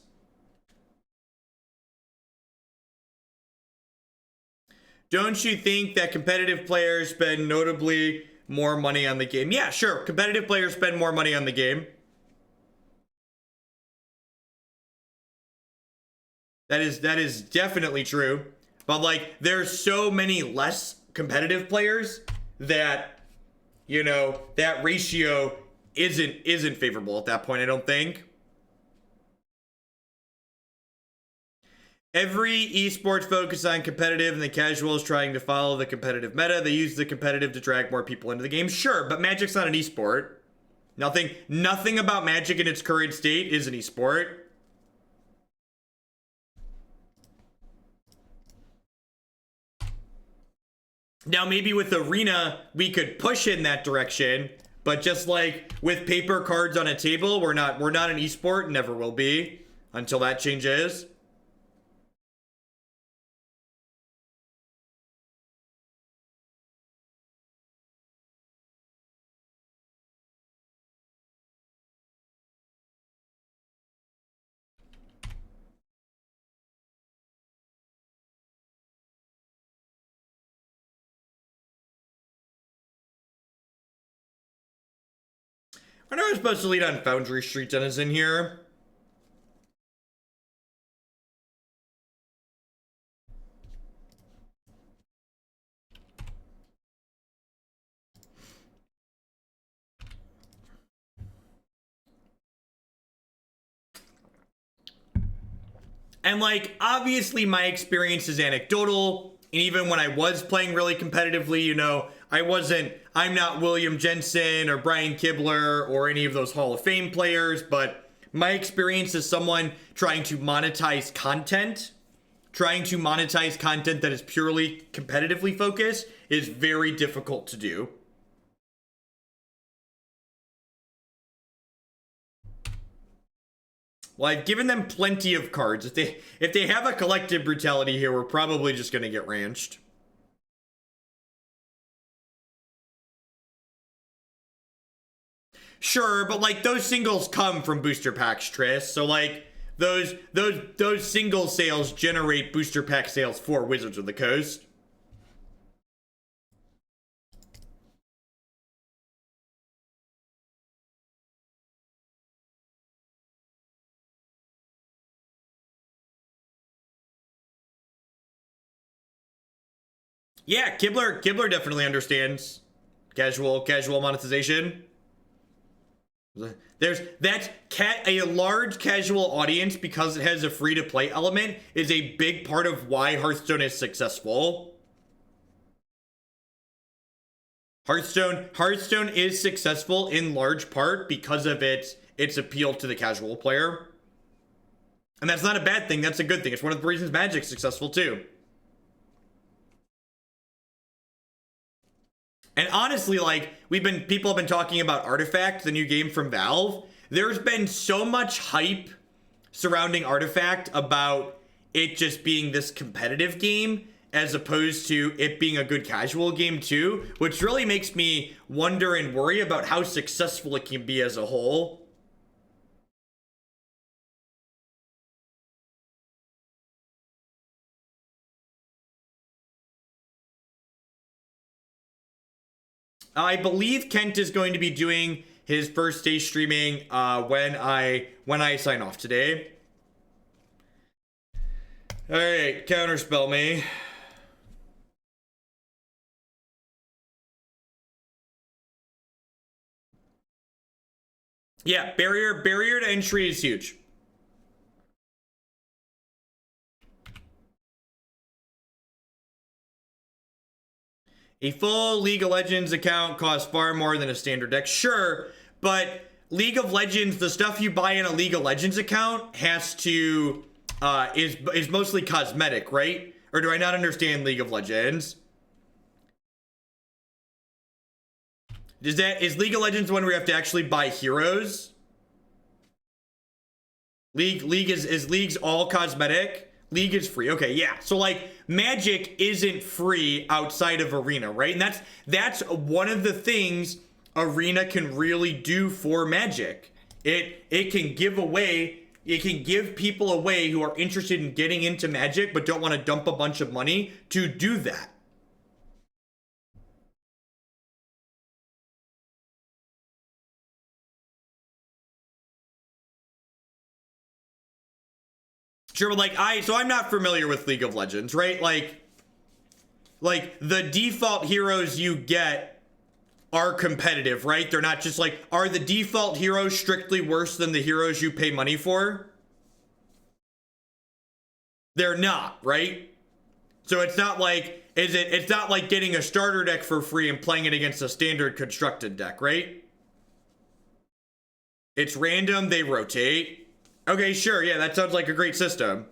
A: Don't you think that competitive players spend notably more money on the game? Yeah, sure. Competitive players spend more money on the game. That is definitely true. But, like, there's so many less competitive players that, you know, that ratio isn't favorable at that point, I don't think. Every esports focus on competitive and the casual is trying to follow the competitive meta. They use the competitive to drag more people into the game. Sure, but Magic's not an esport. Nothing about Magic in its current state is an esport. Now, maybe with Arena, we could push in that direction, but just like with paper cards on a table, we're not an esport, never will be until that changes. I know I'm supposed to lead on Foundry Street Denizen here. And, like, obviously my experience is anecdotal. And even when I was playing really competitively, you know, I'm not William Jensen or Brian Kibler or any of those Hall of Fame players, but my experience as someone trying to monetize content that is purely competitively focused is very difficult to do. Well, I've given them plenty of cards. If they have a collective brutality here, we're probably just gonna get ranched. Sure, but, like, those singles come from booster packs, Triss. So, like, those single sales generate booster pack sales for Wizards of the Coast. Yeah, Kibler definitely understands casual monetization. That's a large casual audience, because it has a free-to-play element, is a big part of why Hearthstone is successful. Hearthstone is successful in large part because of its appeal to the casual player. And that's not a bad thing, that's a good thing. It's one of the reasons Magic's successful too. And honestly, like, people have been talking about Artifact, the new game from Valve. There's been so much hype surrounding Artifact about it just being this competitive game as opposed to it being a good casual game too, which really makes me wonder and worry about how successful it can be as a whole. I believe Kent is going to be doing his first day streaming when I sign off today. All right, counterspell me. Yeah, barrier to entry is huge. A full League of Legends account costs far more than a standard deck. Sure, but League of Legends, the stuff you buy in a League of Legends account has to is mostly cosmetic, right? Or do I not understand League of Legends? Is League of Legends one where you have to actually buy heroes? League is League's all cosmetic? League is free. Okay, yeah. So like Magic isn't free outside of Arena, right? And that's one of the things Arena can really do for Magic. It can give people away who are interested in getting into Magic but don't want to dump a bunch of money to do that. Sure, but like I'm not familiar with League of Legends, right? Like the default heroes you get are competitive, right? They're not just like, are the default heroes strictly worse than the heroes you pay money for? They're not, right? So it's not like, it's not like getting a starter deck for free and playing it against a standard constructed deck, right? It's random, they rotate. Okay, sure, yeah, that sounds like a great system.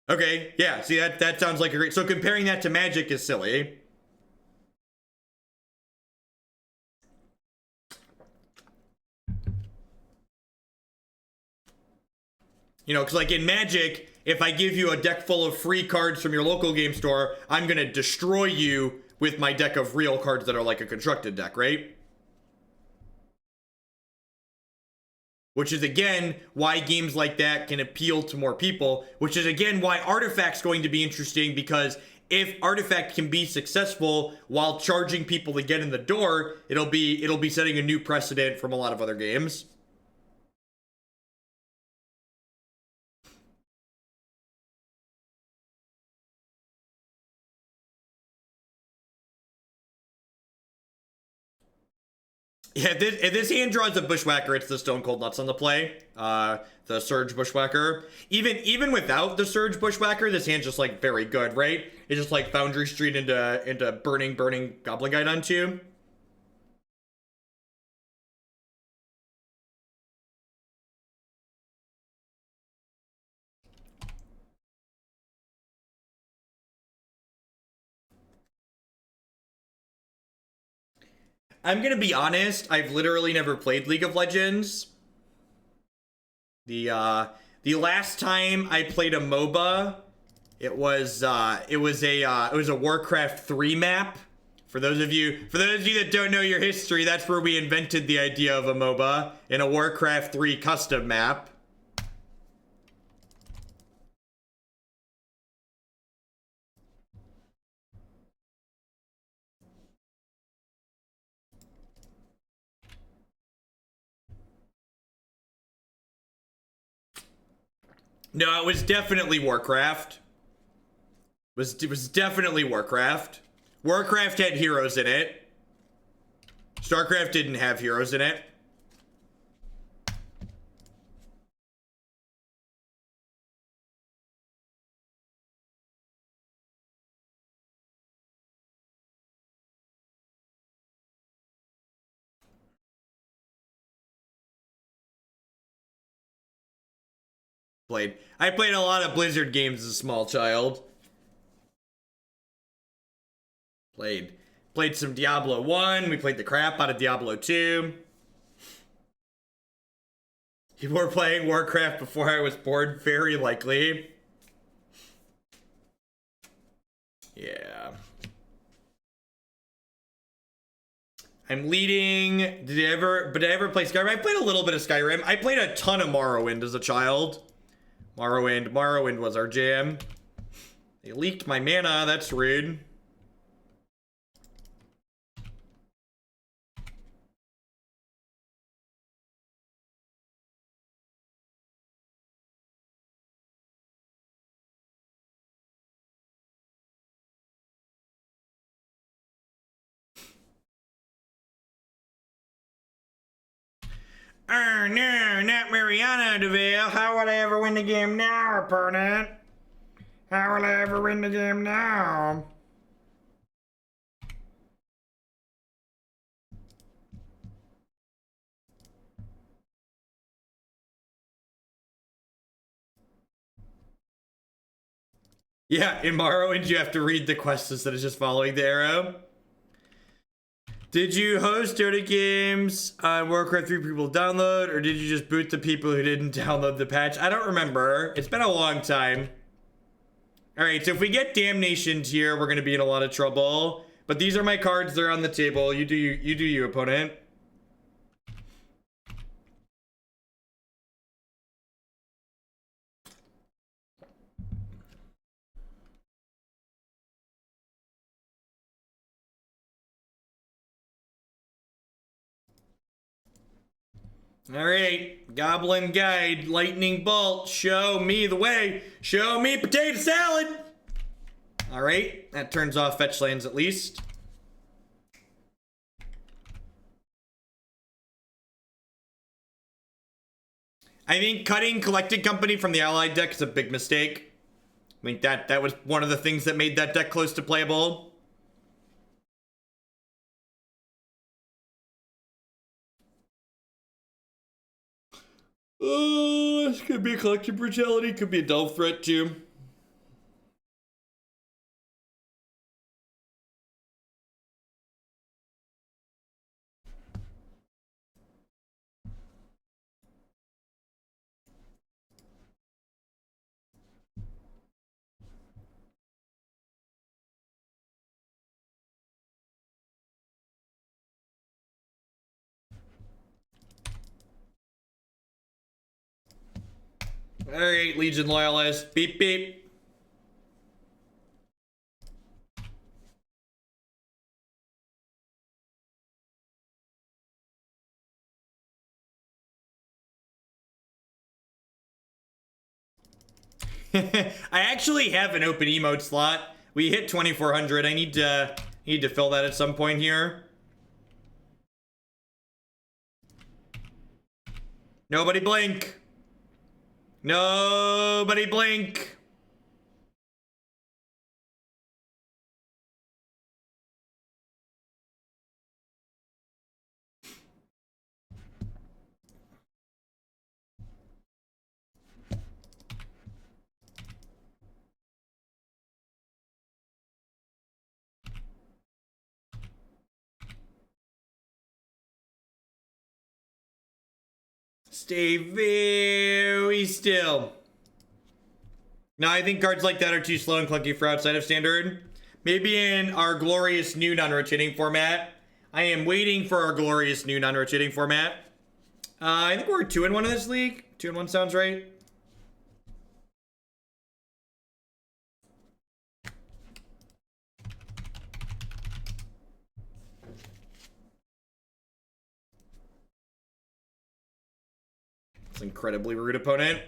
A: Okay, yeah, see, that sounds like a great... So comparing that to Magic is silly. You know, because like in Magic, if I give you a deck full of free cards from your local game store, I'm going to destroy you with my deck of real cards that are like a constructed deck, right? Which is, again, why games like that can appeal to more people. Which is, again, why Artifact's going to be interesting, because if Artifact can be successful while charging people to get in the door, it'll be setting a new precedent from a lot of other games. Yeah, if this hand draws a Bushwhacker, it's the Stone Cold Nuts on the play. The Surge Bushwhacker. Even without the Surge Bushwhacker, this hand's just like very good, right? It's just like Foundry Street into burning Goblin Guide on you. I'm gonna be honest, I've literally never played League of Legends. The last time I played a MOBA, it was a Warcraft 3 map. For those of you that don't know your history, that's where we invented the idea of a MOBA, in a Warcraft 3 custom map. No, it was definitely Warcraft. It was definitely Warcraft. Warcraft had heroes in it. StarCraft didn't have heroes in it. I played a lot of Blizzard games as a small child. Played some Diablo 1. We played the crap out of Diablo 2. You were playing Warcraft before I was born, very likely. Yeah. I'm leading. Did I ever play Skyrim? I played a little bit of Skyrim. I played a ton of Morrowind as a child. Morrowind was our jam. They leaked my mana, that's rude. Oh no, not Mariana DeVille. How will I ever win the game now, opponent? How will I ever win the game now? Yeah, in Morrowind you have to read the quest instead of just following the arrow. Did you host Dota games on Warcraft 3 people download, or did you just boot the people who didn't download the patch? I don't remember. It's been a long time. Alright, so if we get Damnationed here, we're going to be in a lot of trouble. But these are my cards. They're on the table. You do you, opponent. Alright, Goblin Guide, Lightning Bolt, show me the way, show me potato salad! Alright, that turns off fetch lands at least. I think cutting Collected Company from the Allied deck is a big mistake. I think that was one of the things that made that deck close to playable. Oh, this could be a collective brutality, could be a dull threat too. Alright, Legion Loyalist. Beep, beep. I actually have an open emote slot. We hit 2,400. I need to fill that at some point here. Nobody blink. Nobody blink. Stay very still. No, I think cards like that are too slow and clunky for outside of standard. Maybe in our glorious new non-rotating format. I am waiting for our glorious new non-rotating format. I think we're 2-1 in this league. 2-1 sounds right. It's an incredibly rude opponent.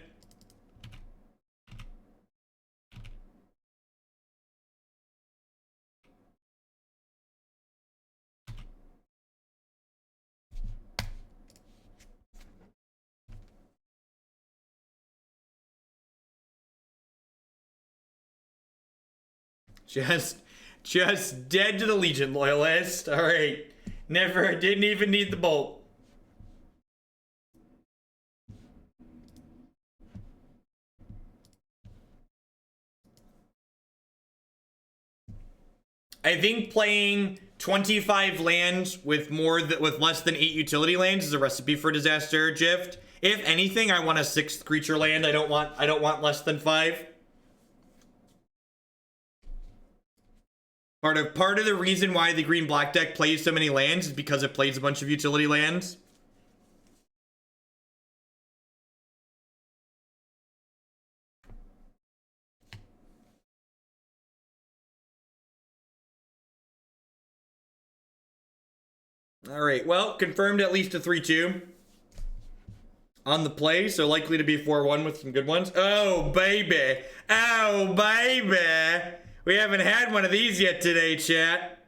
A: Just dead to the Legion Loyalist. All right. Didn't even need the bolt. I think playing 25 lands with less than 8 utility lands is a recipe for disaster, Jift. If anything, I want a 6th creature land. I don't want less than 5. Part of the reason why the green black deck plays so many lands is because it plays a bunch of utility lands. All right, well, confirmed at least a 3-2 on the play, so likely to be 4-1 with some good ones. Oh, baby. Oh, baby. We haven't had one of these yet today, chat.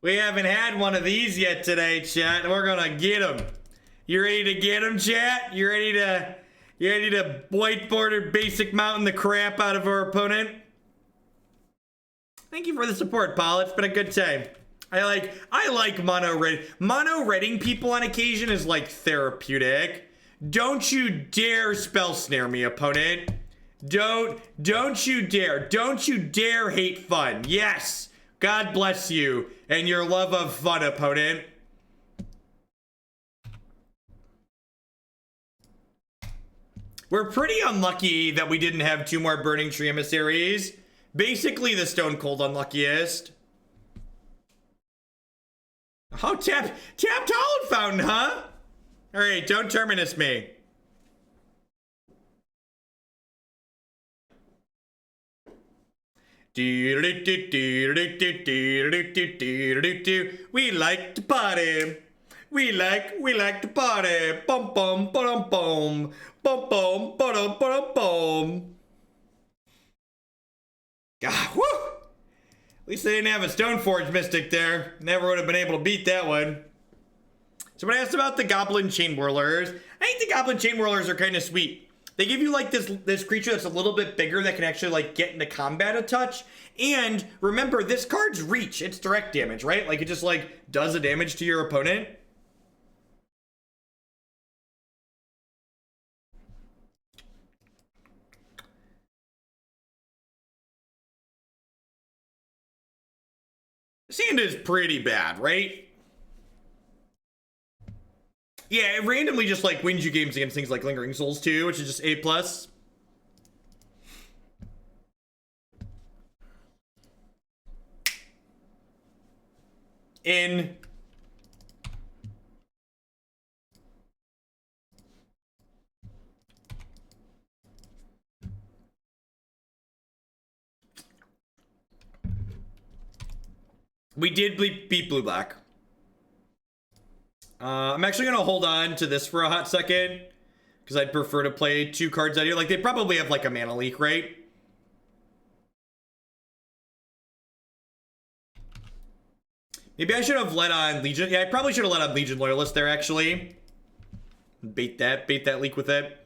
A: We haven't had one of these yet today, chat. We're gonna get them. You ready to get them, chat? You ready to whiteboard or basic mountain the crap out of our opponent? Thank you for the support, Paul. It's been a good time. I like mono redding people on occasion is like therapeutic. Don't you dare spell snare me, opponent. Don't you dare hate fun. Yes, God bless you and your love of fun, opponent. We're pretty unlucky that we didn't have 2 more Burning-Tree Emissaries. Basically the stone cold unluckiest. Oh, tapped Hollow Fountain, huh? All right, don't terminus me. We like to party. We like to party. Bum bum bum bum bum bum bum bum bum. God, woo! At least they didn't have a Stoneforge Mystic there. Never would have been able to beat that one. Someone asked about the Goblin Chainwhirlers. I think the Goblin Chainwhirlers are kind of sweet. They give you like this creature that's a little bit bigger that can actually like get into combat a touch. And remember, this card's reach. It's direct damage, right? Like it just like does a damage to your opponent. Sand is pretty bad, right? Yeah, it randomly just like wins you games against things like Lingering Souls 2, which is just A+. In we did beat blue black. I'm actually gonna hold on to this for a hot second because I'd prefer to play 2 cards out here. Like they probably have like a mana leak, right? Maybe I should have let on Legion. Yeah, I probably should have let on Legion Loyalist there actually. Bait that leak with it.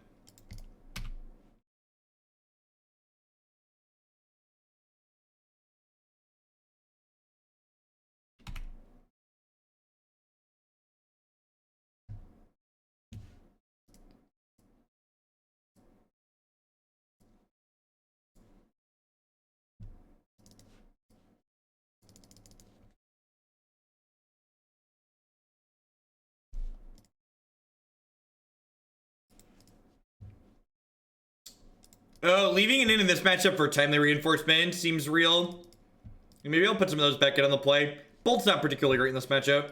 A: Oh, leaving it in this matchup for timely reinforcement seems real. Maybe I'll put some of those back in on the play. Bolt's not particularly great in this matchup.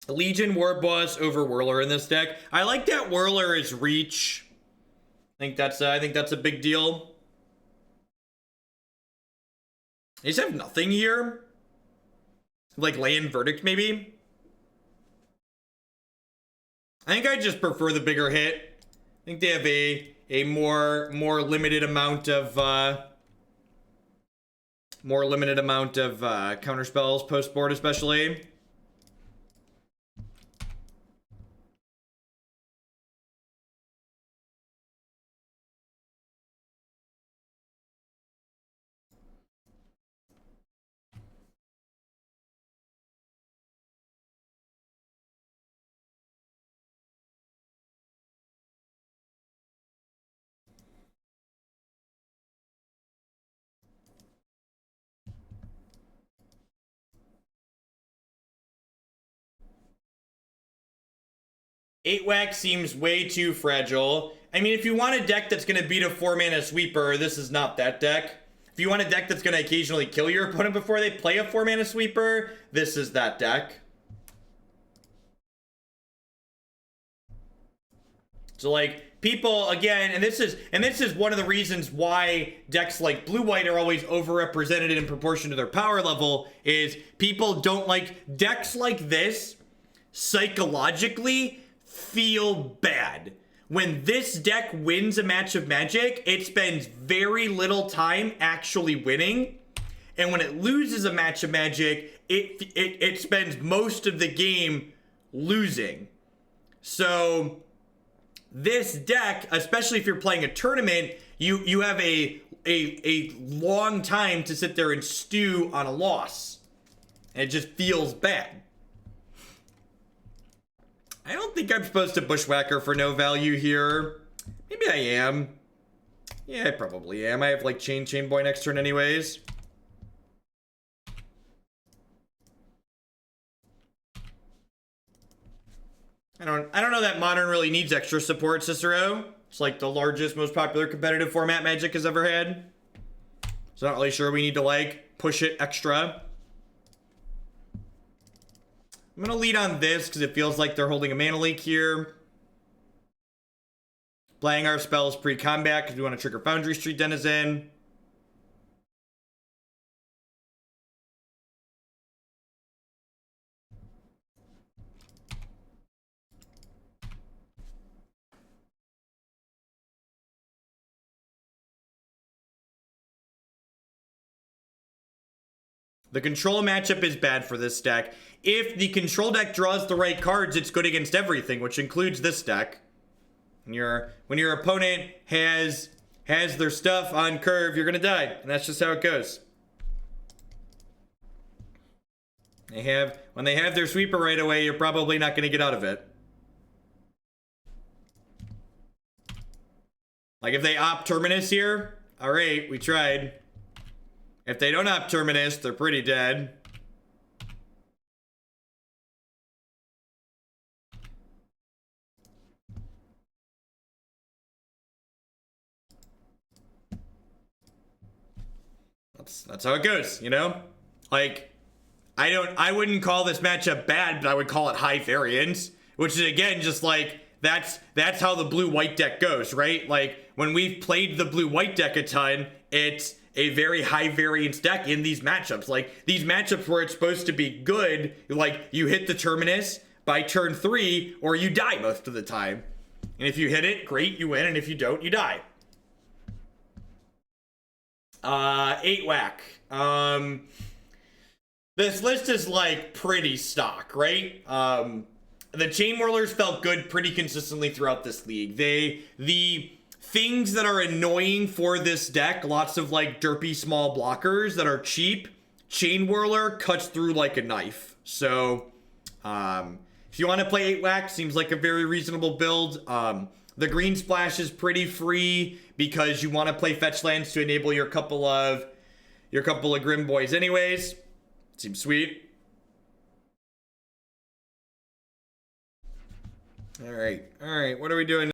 A: Legion Warboss over Whirler in this deck. I like that Whirler is reach. I think that's a big deal. They just have nothing here. Like Land Verdict, maybe. I think I just prefer the bigger hit. I think they have a more limited amount of counter spells post board, especially. 8 whack seems way too fragile. I mean, if you want a deck that's going to beat a 4-mana sweeper, this is not that deck. If you want a deck that's going to occasionally kill your opponent before they play a 4-mana sweeper, this is that deck. So like people again, and this is one of the reasons why decks like blue-white are always overrepresented in proportion to their power level, is people don't like decks like this psychologically feel bad. When this deck wins a match of Magic, it spends very little time actually winning. And when it loses a match of Magic, it spends most of the game losing. So this deck, especially if you're playing a tournament, you have a long time to sit there and stew on a loss. And it just feels bad. I don't think I'm supposed to Bushwhacker for no value here. Maybe I am. Yeah, I probably am. I have like Chain Boy next turn anyways. I don't know that Modern really needs extra support, Cicero. It's like the largest, most popular competitive format Magic has ever had. So not really sure we need to like push it extra. I'm gonna lead on this because it feels like they're holding a mana leak here. Playing our spells pre-combat because we want to trigger Foundry Street Denizen. The control matchup is bad for this deck. If the control deck draws the right cards, it's good against everything, which includes this deck. When your opponent has their stuff on curve, you're gonna die, and that's just how it goes. When they have their sweeper right away, you're probably not gonna get out of it. Like if they opt Terminus here, all right, we tried. If they don't opt Terminus, they're pretty dead. That's how it goes, you know? Like, I wouldn't call this matchup bad, but I would call it high variance, which is again just like that's how the blue-white deck goes, right? Like when we've played the blue-white deck a ton, it's a very high variance deck in these matchups. Like these matchups where it's supposed to be good, like you hit the Terminus by turn 3 or you die most of the time. And if you hit it, great, you win, and if you don't, you die. 8 whack. This list is like pretty stock, right? The Chainwhirlers felt good pretty consistently throughout this league. The things that are annoying for this deck, lots of like derpy small blockers that are cheap, Chainwhirler cuts through like a knife. So, if you want to play 8 whack, seems like a very reasonable build. The green splash is pretty free because you want to play fetch lands to enable your couple of Grim Boys anyways. Seems sweet. All right. What are we doing?